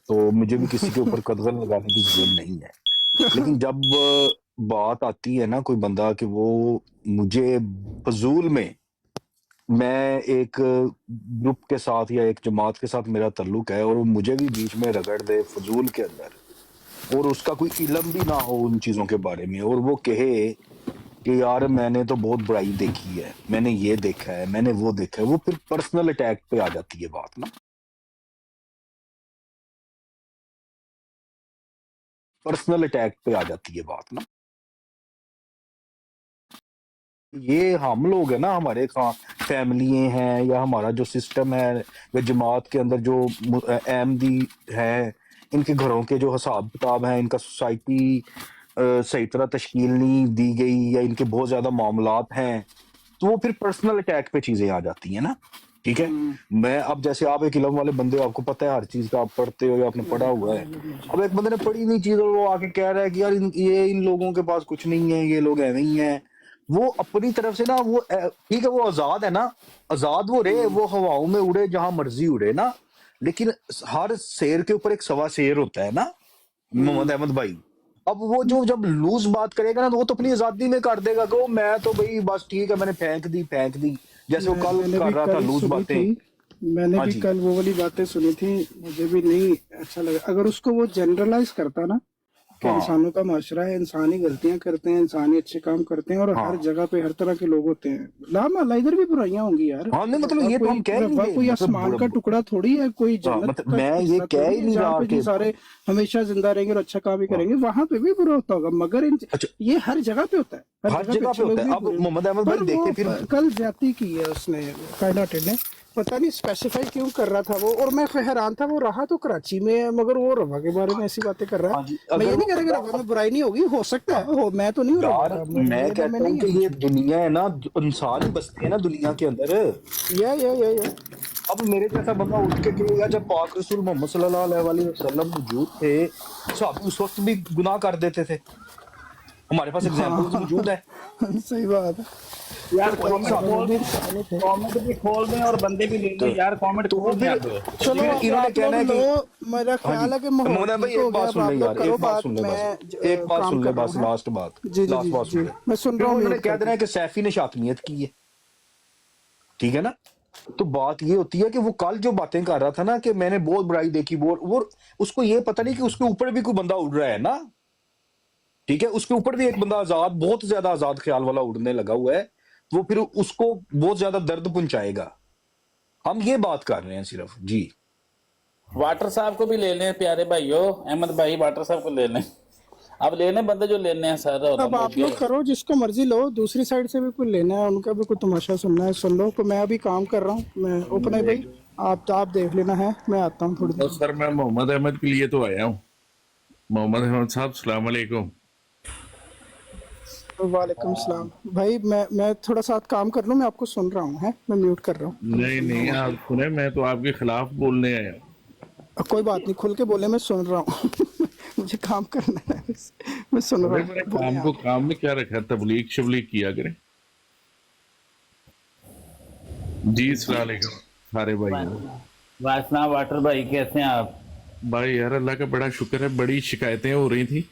तो मुझे भी किसी के ऊपर कदर लगाने की जरूरत नहीं है, लेकिन जब बात आती है ना कोई बंदा कि वो मुझे फजूल में, मैं एक ग्रुप के साथ या एक जमात के साथ मेरा ताल्लुक है और वो मुझे भी बीच में रगड़ दे फजूल के अंदर, और उसका कोई इल्म भी ना हो उन चीज़ों के बारे में, और वो कहे कि यार मैंने तो बहुत बुराई देखी है, मैंने ये देखा है, मैंने वो देखा है, वो फिर पर्सनल अटैक पे आ जाती है बात ना, पर्सनल अटैक पे आ जाती है बात ना। ये हम लोग है ना, हमारे फैमिली हैं या हमारा जो सिस्टम है या जमात के अंदर जो अहमदी है, इनके घरों के जो हिसाब किताब हैं, इनका सोसाइटी सही तरह तश्कील नहीं दी गई या इनके बहुत ज़्यादा मामलात हैं, तो वो फिर पर्सनल अटैक पे चीज़ें आ जाती हैं ना, ठीक है। मैं अब जैसे आप एक इल्म वाले बंदे हो, आपको पता है हर चीज़ का, आप पढ़ते हो या आपने पढ़ा हुआ है, अब एक बंदे ने पढ़ी नहीं चीज़ और वो आके कह रहा है कि यार ये इन लोगों के पास कुछ नहीं है, ये लोग ऐसे ही हैं, वो अपनी तरफ से ना, वो ठीक है, वो आज़ाद है ना, आज़ाद वो रहे, वो हवाओं में उड़े जहां मर्जी उड़े ना, लेकिन हर शेर के ऊपर एक सवा शेर होता है ना मोहम्मद अहमद भाई। अब वो जो जब लूज बात करेगा ना, तो वो तो अपनी आज़ादी में कर देगा कि मैं तो भाई बस ठीक है, मैंने फेंक दी, जैसे वो कल कर रहा था लूज बातें। मैंने हाँ भी जी। कल वो वाली बातें सुनी थी, मुझे भी नहीं अच्छा लगा। अगर उसको वो जनरलाइज करता ना कि हाँ। इंसानों का माशरा है, इंसानी गलतियां करते हैं, इंसानी अच्छे काम करते हैं, और हाँ। हर जगह पे हर तरह के लोग होते हैं, लामाला इधर भी बुराइयां होंगी यार। हाँ, नहीं, मतलब ये तो हम कह ही नहीं रहे, कोई मतलब आसमान का टुकड़ा थोड़ी है, कोई हाँ, जन्नत मतलब का मैं ये हिस्सा कह थोड़ी ही है नहीं जहाँ रहा पे कि सारे हमेशा जिंदा रहेंगे और अच्छा काम ही करेंगे, वहां पे भी बुरा होता होगा, मगर अच्छा। ये हर जगह पे होता है, हर जगह पे अच्छे लोग होता है। भी अब बुरे। मोहम्मद अहमद पर भाई देखे वो फिर कल ज्यादती की है उसने, काइंड हार्टेड ने, पता नहीं स्पेसिफाई क्यों कर रहा था वो, और मैं हैरान था, वो रहा तो कराची में है, मगर वो रवा के बारे में ऐसी बातें कर रहा हाँ है। जी, मैं ये अगर नहीं कह रहा कि रवा में बुराई नहीं होगी, हो सकता है हो, मैं तो नहीं हूँ रवा यार का, मैं मेरे कहता में हूँ नहीं कि है ये दुनिया है ना, इंसान ही बसते हैं ना दुनिया के अंदर। या अब मेरे जैसा बंदा उठ के कहेगा, जब पाक रसूल मोहम्मद सल्लल्लाहु अलैहि वसल्लम मौजूद थे, साहब उस वक्त भी गुनाह कर देते थे, हमारे पास एग्जांपल्स मौजूद है। सही बात है यार। कमेंट भी खोल दें और बंदे भी ले लें यार, कमेंट तो खोल दें आप। चलो फिर अब इन्होंने आप कहना है लोग कि लो, मेरा ख्याल है कि माहौल मोहम्मद भाई ठीक हो एक गया, बात अब सुन आप ले लोग यार, करो एक बात बात, सुन ले मैं बस, एक बात काम सुन ले कर रहा बस, हूँ। लास्ट बात, जी लास्ट बात सुन ले। मैं सुन फिर रहा हूँ, उन्होंने म्यूट कह कर देना है कि सैफी ने शातमियत की है, ठीक है ना। तो बात ये होती है कि वो कल जो बातें कर रहा था ना कि मैंने बहुत बुराई देखी, वो उसको ये पता नहीं कि उसके ऊपर भी कोई बंदा उड़ रहा है ना, ठीक है, उसके ऊपर भी एक बंदा आजाद, बहुत ज्यादा आजाद ख्याल वाला उड़ने लगा हुआ है, वो फिर उसको बहुत ज्यादा दर्द पहुंचाएगा। हम ये बात कर रहे हैं सिर्फ जी। वाटर साहब को भी ले लें प्यारे भाइयों, अहमद भाई वाटर साहब को ले लें, अब लेने बंदे जो लेने हैं सर, और अब आप लोग करो जिसको मर्जी लो, दूसरी साइड से भी कोई लेना है, उनका भी कोई तमाशा सुनना है सुन लो। तो मैं अभी काम कर रहा हूँ, मैं ओपन है भाई, आप देख लेना है, मैं आता हूँ थोड़ी तो देर। सर मैं मोहम्मद अहमद के लिए तो आया हूँ। मोहम्मद अहमद साहब सलाम अलैकुम। वालेकुम सलाम भाई, मैं थोड़ा साथ काम कर लूँ, मैं आपको सुन रहा हूँ, है मैं म्यूट कर रहा हूँ। नहीं नहीं आप सुने, मैं तो आपके खिलाफ बोलने आया हूँ। कोई बात नहीं, खुल के बोले, मैं सुन रहा हूँ मुझे काम करना है, मैं सुन रहा मेरे हूँ। काम को काम में क्या रखा है, तबलीग शबलीग किया करें। जी सलाम अलैकुम सारे भाई। वासना वाटर भाई कैसे हैं आप? भाई यार अल्लाह का बड़ा शुक्र है, बड़ी शिकायतें हो रही थी।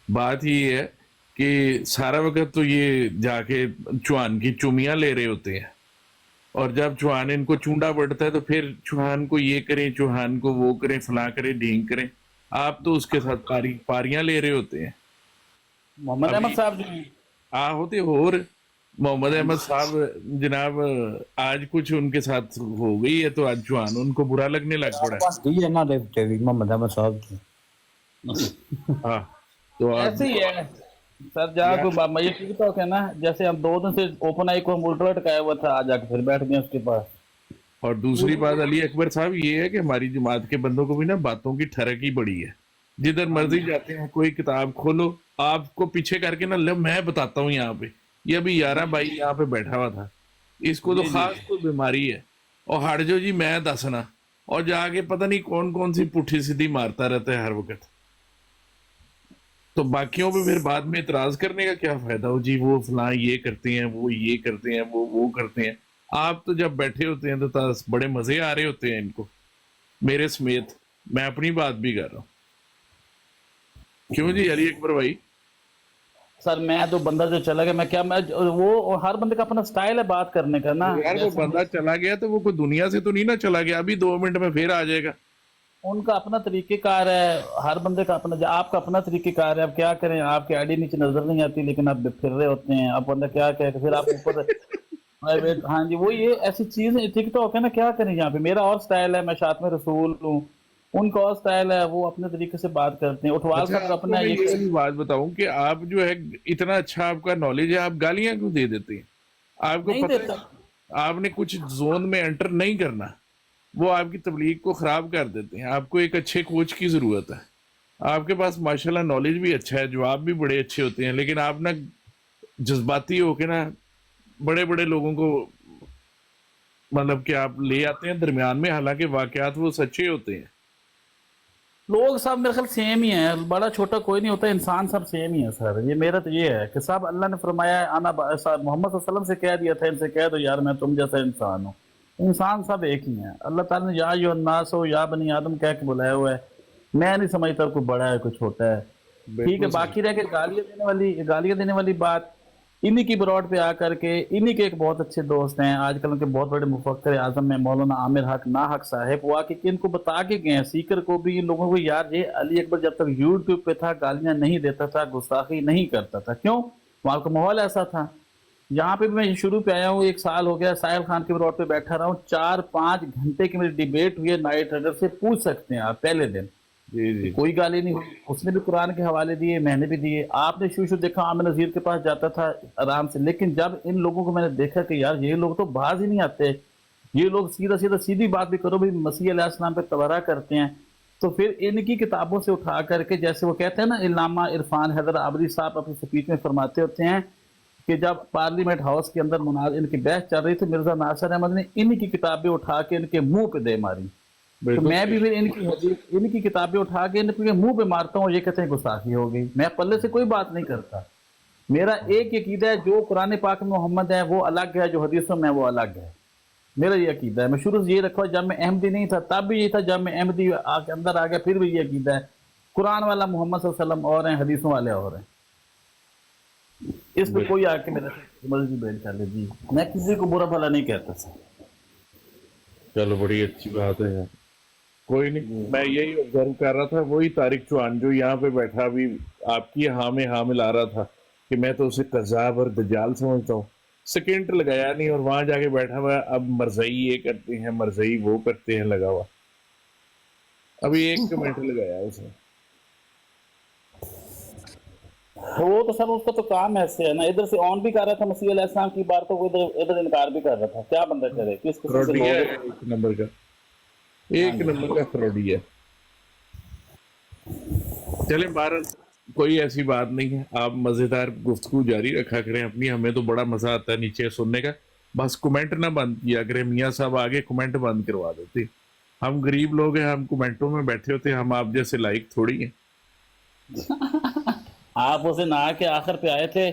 बात ये है कि सारा वक्त तो ये जाके चौहान की चुमियां ले रहे होते हैं, और जब चौहान इनको चूंडा बढ़ता है तो फिर चौहान को ये करें, चौहान को वो करें, फला करें, ढींग करें। आप तो उसके साथ पारियां ले रहे होते हैं। मोहम्मद अहमद साहब जो हैं, होते और मोहम्मद अहमद साहब जनाब आज कुछ उनके साथ हो गई है, तो आज चौहान उनको बुरा लगने लग पड़ा है। ना देखते भी मोहम्मद अहमद साहब की। हाँ तो आप ऐसे ही है सर, जहाँ कोई ये टिकटॉक है ना, जैसे हम 2 दिन से ओपन आई को हम उल्टा लटकाया हुआ था, आज जाके फिर बैठ गए उसके पास। और दूसरी बात अली अकबर साहब ये है कि हमारी जमात के बंदों को भी ना बातों की ठरक ही बड़ी है। जिधर मर्जी जाते हैं, कोई किताब खोलो, आपको पीछे करके ना लो मैं बताता हूँ यहाँ पे, ये अभी 11 भाई यहाँ पे बैठा हुआ था, इसको तो खास कोई बीमारी है, और हट जो जी मैं दसना, और जाके पता नहीं कौन कौन सी पुट्ठी सीधी मारता रहता है हर वक्त। तो बाकियों पे फिर बाद में इतराज करने का क्या फायदा हो जी, वो फलां ये करते हैं, वो ये करते हैं, वो करते हैं। आप तो जब बैठे होते हैं तो बड़े मजे आ रहे होते हैं इनको, मेरे समेत। मैं अपनी बात भी कर रहा हूँ। क्यों जी अली अकबर भाई? सर मैं तो बंदा जो चला गया, मैं वो हर बंदे का अपना स्टाइल है बात करने का ना। यार वो बंदा चला गया तो वो कोई दुनिया से तो नहीं ना चला गया, अभी 2 मिनट में फिर आ जाएगा। उनका अपना तरीकेकार है, हर बंदे का अपना, आपका अपना तरीकेकार है। अब क्या करें, आपकी आईडी नीचे नजर नहीं आती, लेकिन आप फिर रहे होते हैं। अब बंदा क्या कहे, फिर आप ऊपर प्राइवेट। हाँ जी, वो ये ऐसी चीज है, टिकटॉक है ना, क्या करें। यहाँ पे मेरा और स्टाइल है, मैं शातमे रसूल हूँ, उनका और स्टाइल है, वो अपने तरीके से बात करते हैं। उठवाल साहब अपना ये बात बताऊं कि आप जो है इतना अच्छा आपका नॉलेज है, आप गालियां क्यों दे देते हैं? आपको पता है आपने कुछ जोन में एंटर नहीं करना, वो आपकी तबलीग को खराब कर देते हैं। आपको एक अच्छे कोच की जरूरत है। आपके पास माशाल्लाह नॉलेज भी अच्छा है, जवाब भी बड़े अच्छे होते हैं, लेकिन आप ना जज्बाती होके ना बड़े बड़े लोगों को मतलब कि आप ले आते हैं दरमियान में, हालांकि वाकयात वो सच्चे होते हैं। लोग सब मेरे ख्याल सेम ही है, बड़ा छोटा कोई नहीं होता, इंसान सब सेम ही है सर। ये मेरा तो ये है कि सब अल्लाह ने फरमाया है, आना मोहम्मद सल्लल्लाहु अलैहि वसल्लम से कह दिया था, इनसे कह दो यार मैं तुम जैसा इंसान हूँ। इंसान सब एक ही है। अल्लाह ताला ने या यो नास हो या बनी आदम कह के बुलाया हुआ है। मैं नहीं समझता कोई बड़ा है कोई छोटा है, ठीक है। बाकी रह के गालियाँ देने वाली बात, इन्हीं की ब्रॉड पे आकर के, इन्हीं के एक बहुत अच्छे दोस्त हैं आजकल उनके बहुत बड़े मुफक्किर आजम में मौलाना आमिर हक नाहक साहब, वो आके इनको बता के गए हैं, सीकर को भी, इन लोगों को, यार ये अली अकबर जब तक यूट्यूब पे था गालियां नहीं देता था, गुस्ताखी नहीं करता था। क्यों? वहाँ का माहौल ऐसा था। यहाँ पे भी मैं शुरू पे आया हूँ, 1 साल हो गया, साहिल खान के ब्रॉड पे बैठा रहा हूँ, 4-5 घंटे की मेरी डिबेट हुई है। नाइट राइडर से पूछ सकते हैं आप, पहले दिन जी। कोई गाली नहीं हुई। उसने भी कुरान के हवाले दिए, मैंने भी दिए। आपने शुरू देखा आमिर नज़ीर के पास जाता था आराम से, लेकिन जब इन लोगों को मैंने देखा कि यार ये लोग तो बाज ही नहीं आते, ये लोग सीधी बात भी करो भाई मसीह अलैहिस्सलाम पे तबरा करते हैं, तो फिर इनकी किताबों से उठा करके, जैसे वो कहते हैं ना, इल्लामा इरफान हैदर आबदी साहब अपनी स्पीच में फरमाते होते हैं कि जब पार्लियामेंट हाउस के अंदर इनकी बहस चल रही थी, मिर्जा नासिर अहमद ने इनकी किताबें उठा के इनके मुंह पे दे मारी। तो मैं भी फिर इनकी किताबें उठा के इनके मुंह पे मारता हूँ, ये कहते हैं गुस्ताखी हो गई। मैं पल्ले से कोई बात नहीं करता। मेरा एक अकीदा है, जो कुरान पाक में मोहम्मद है वो अलग है, जो हदीसों में वो अलग है। मेरा ये अकीदा है, मैं शुरू से ये रखा। जब मैं अहमदी नहीं था तब भी ये था, जब मैं अहमदी अंदर आ गया फिर भी ये अकीदा है। कुरान वाला मोहम्मद सल्लल्लाहु अलैहि वसल्लम और हैं, हदीसों वाले और हैं। इस पर कोई आके मेरे मर्जी बैठ कर ले जी, मैं किसी को बुरा भला नहीं कहता सर। चलो बड़ी अच्छी बात है यार। कोई नहीं, मैं यही ऑब्जर्व कर रहा था, वही तारिक चौहान जो यहाँ पे बैठा अभी आपकी हाँ में हाँ मिला रहा था कि मैं तो उसे कज़ाब और दजाल समझता हूँ। सेकेंड लगाया नहीं और वहां जाके बैठा हुआ, अब मरजई ये करते हैं, मरजई वो करते हैं लगा हुआ। अभी 1 कमेंट लगाया उसने। वो तो सर उसका तो काम ऐसे है ना, इधर से ऑन भी कर रहा था मसीह अलैहिस्सलाम की बात, तो वो इधर इधर इनकार भी कर रहा था। क्या बंदा करे, किस किस्म से फ्रॉडिया लोग है, एक नंबर का, एक नंबर का फ्रॉडिया। चले बहरहाल कोई ऐसी बात नहीं है, आप मजेदार गुफ्तगू जारी रखा करें अपनी, हमें तो बड़ा मजा आता है नीचे सुनने का। बस कमेंट ना बंद किया करें, मियाँ साहब आगे कमेंट बंद करवा देते। हम गरीब लोग हैं, हम कमेंटों में बैठे होते हैं, हम आप जैसे लाइक थोड़ी हैं। आप उसे नहा के आखिर पे आए थे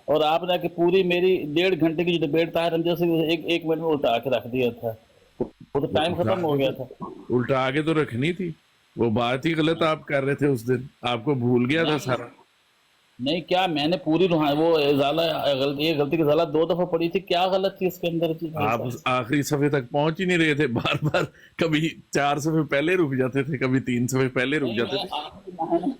और आपने कि पूरी मेरी 1.5 घंटे की जो डिबेट था रमजा से एक मिनट में उल्टा के रख दिया था, वो तो टाइम खत्म हो गया था। उल्टा आगे तो रखनी थी, वो बात ही गलत आप कर रहे थे उस दिन, आपको भूल गया था सारा। नहीं क्या मैंने पूरी वो गलती की इजाला 2 दफा पड़ी थी, क्या गलत थी इसके अंदर जी? आप उस आखिरी सफे तक पहुंच ही नहीं रहे थे, बार बार कभी 4 सफे पहले रुक जाते थे, कभी 3 सफे पहले रुक जाते थे।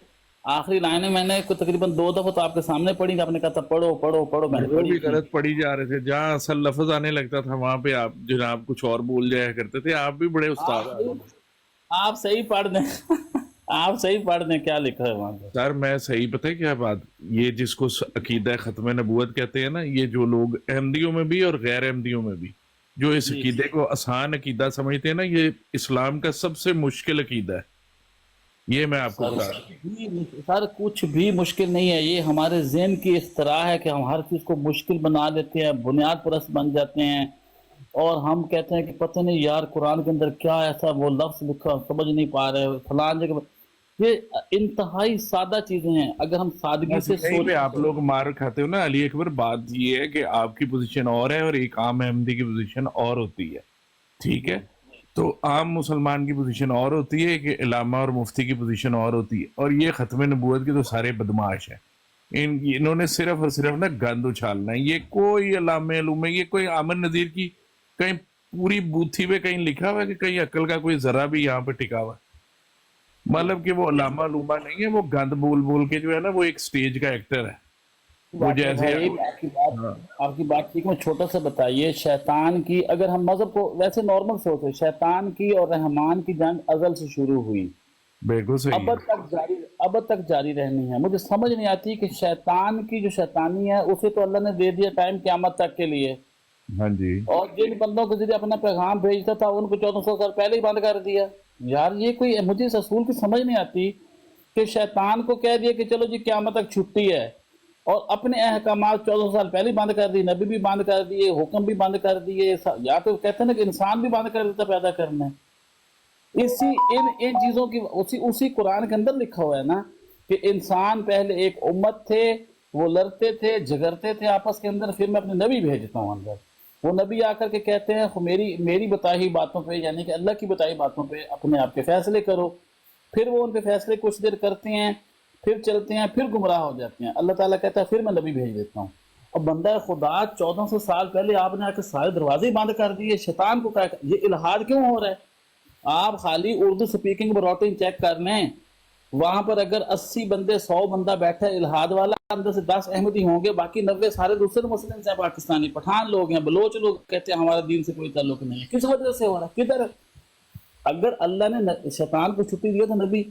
आखिरी लाइनें मैंने तकरीबन 2 दफा तो आपके सामने पढ़ी, आपने कहा था पढ़ो पढ़ो पढ़ो, मैंने वो पढ़ी भी थी। गलत पढ़ी जा रहे थे, जहाँ असल लफ्ज आने लगता था वहां पे आप जनाब कुछ और बोल जाया करते थे। आप भी बड़े उस्ताद आप सही पढ़ दें आप सही पढ़ दें क्या लिखा है वहां पर। सर मैं सही, पता है क्या बात, ये जिसको अकीदा खत्म नबूवत कहते हैं ना, ये जो लोग अहमदियों में भी और गैर अहमदियों में भी जो इस अकीदे को आसान अकीदा समझते हैं ना, ये इस्लाम का सबसे मुश्किल अकीदा है, ये मैं आपको बता रहा हूँ। सर कुछ भी मुश्किल नहीं है, ये हमारे ज़हन की इख्तरा है कि हम हर चीज़ को मुश्किल बना देते हैं, बुनियाद परस्त बन जाते हैं, और हम कहते हैं कि पता नहीं यार कुरान के अंदर क्या ऐसा वो लफ्ज़ लिखा समझ नहीं पा रहे फलान जगह। ये इंतहाई सादा चीज़ें हैं, अगर हम सादगी से सोच आप लोग मार खाते हो ना अली अकबर। बात ये है कि आपकी पोजीशन और है और एक आम अहमदी की पोजीशन और होती है, ठीक है? तो आम मुसलमान की पोजीशन और होती है, कि इलामा और मुफ्ती की पोजीशन और होती है, और ये ख़त्म नबूवत के तो सारे बदमाश हैं। इन्होंने सिर्फ और सिर्फ ना गंद उछालना है। ये कोई अलामे अलूमे, ये कोई आमन नज़ीर की कहीं पूरी बूथी पे कहीं लिखा हुआ है कि कहीं अक्ल का कोई जरा भी यहाँ पे टिका हुआ है? मतलब कि वो अलामा अलूमा नहीं है, वो गंद बोल बोल के जो है ना वो एक स्टेज का एक्टर है। वो जैसे आपकी बात ठीक है, छोटा सा बताइए, शैतान की अगर हम मजहब को वैसे नॉर्मल सोचे, शैतान की और रहमान की जंग अजल से शुरू हुई, बिल्कुल सही, अब तक जारी रहनी है। मुझे समझ नहीं आती कि शैतान की जो शैतानी है उसे तो अल्लाह ने दे दिया टाइम क़यामत तक के लिए, हाँ जी, और जिन बंदों के जरिए अपना पैगाम भेजता था उनको 1400 साल पहले ही बंद कर दिया। यार ये कोई, मुझे इस असूल की समझ नहीं आती कि शैतान को कह दिया कि चलो जी क़यामत तक छुट्टी है, और अपने अहकामात 1400 साल पहले ही बंद कर दिए, नबी भी बंद कर दिए, हुक्म भी बंद कर दिए, या तो कहते हैं ना कि इंसान भी बंद कर देता पैदा करना। इसी इन चीज़ों की उसी कुरान के अंदर लिखा हुआ है ना कि इंसान पहले एक उम्मत थे, वो लड़ते थे झगड़ते थे आपस के अंदर, फिर मैं अपने नबी भेजता हूँ अंदर, वो नबी आकर के कहते हैं मेरी बताई हुई बातों पे, यानी कि अल्लाह की बताई बातों पे अपने आप के फैसले करो। फिर वो उन पे फैसले कुछ देर करते हैं, फिर चलते हैं, फिर गुमराह हो जाते हैं। अल्लाह ताला कहता है फिर मैं नबी भेज देता हूँ। और बंदा खुदा 1400 साल पहले आपने आके सारे दरवाजे बंद कर दिए, शैतान को क्या, ये इल्हाद क्यों हो रहा है? आप खाली उर्दू स्पीकिंग ब्रॉटिंग चेक कर लें, वहां पर अगर 80 बंदे 100 बंदा बैठा है इल्हाद वाला, अंदर से 10 अहमदी होंगे, बाकी 90 सारे दूसरे मुस्लिम हैं, पाकिस्तानी पठान लोग हैं, बलोच लोग, कहते हैं हमारा दीन से कोई ताल्लुक नहीं है। किस वजह से हो रहा है? किधर? अगर अल्लाह ने शैतान को छुट्टी दी तो नबी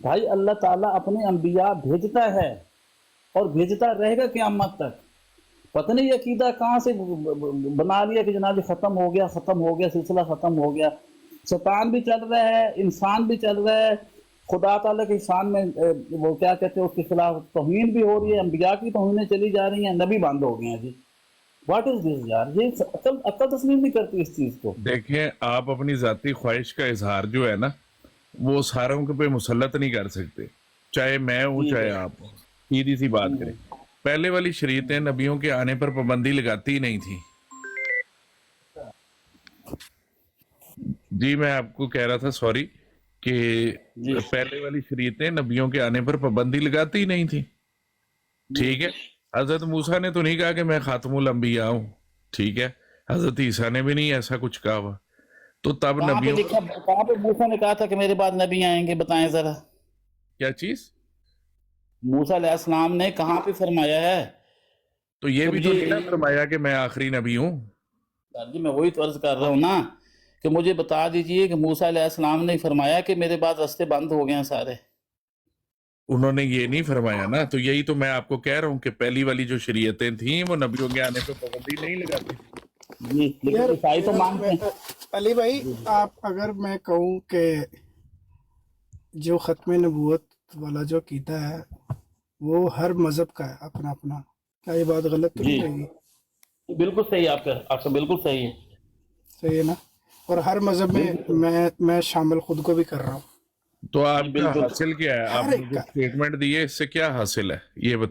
भाई अल्लाह ताला अपने अंबिया भेजता है और भेजता रहेगा क़यामत तक। पता नहीं ये अकीदा कहाँ से बना लिया कि जनाब ख़त्म हो गया, सिलसिला ख़त्म हो गया। शैतान भी चल रहा है, इंसान भी चल रहा है, खुदा ताला के शान में वो क्या कहते हैं उसके खिलाफ तौहीन भी हो रही है, अंबिया की तौहीनें चली जा रही हैं, नबी बंद हो गए हैं जी। व्हाट इज दिस यार? ये अक्ल तस्लीम नहीं करती इस चीज को। देखें आप अपनी जाती ख्वाहिश का इजहार जो है ना वो सारों के पे मुसल्लत नहीं कर सकते, चाहे मैं हूँ चाहे आप हो। सीधी सी बात करें, पहले वाली शरीयतें नबियों के आने पर पाबंदी लगाती ही नहीं थी। जी मैं आपको कह रहा था सॉरी कि पहले वाली शरीयतें नबियों के आने पर पाबंदी लगाती ही नहीं थी, ठीक है? हजरत मूसा ने तो नहीं कहा कि मैं खातमुल अंबिया हूँ, ठीक है? हजरत ईसा ने भी नहीं ऐसा कुछ कहा हुआ। तो तब नबियों कहाँ पे मूसा ने कहा था कि मेरे बाद नबी आएंगे? बताएं जरा। क्या चीज? मूसा अलैहिस्सलाम ने कहाँ पे फरमाया है? तो ये भी तो नहीं फरमाया कि मैं आखिरी नबी हूँ? जी मैं वही तो अर्ज कर रहा हूँ ना कि मुझे बता दीजिए कि मूसा अलैहिस्सलाम ने फरमाया कि मेरे बाद रास्ते बंद हो गए हैं सारे। उन्होंने ये नहीं फरमाया ना, तो यही तो मैं आपको कह रहा हूँ कि पहली वाली जो शरीयतें थी वो नबियों के आने पे पाबंदी नहीं लगाती थी। यार ईसाई तो मानते हैं। अली भाई, आप अगर मैं कहूँ कि जो ख़त्म नबूवत वाला जो कीता है वो हर मज़हब का है अपना अपना, क्या ये बात गलत तो नहीं रहेगी? बिल्कुल सही, आपका बिल्कुल सही है। सही है ना? और हर मज़हब में मैं शामिल खुद को भी कर रहा हूँ। तो आपका हासिल क्या है? आपने जो स्टेटमेंट दी है इससे क्या हासिल है ये बता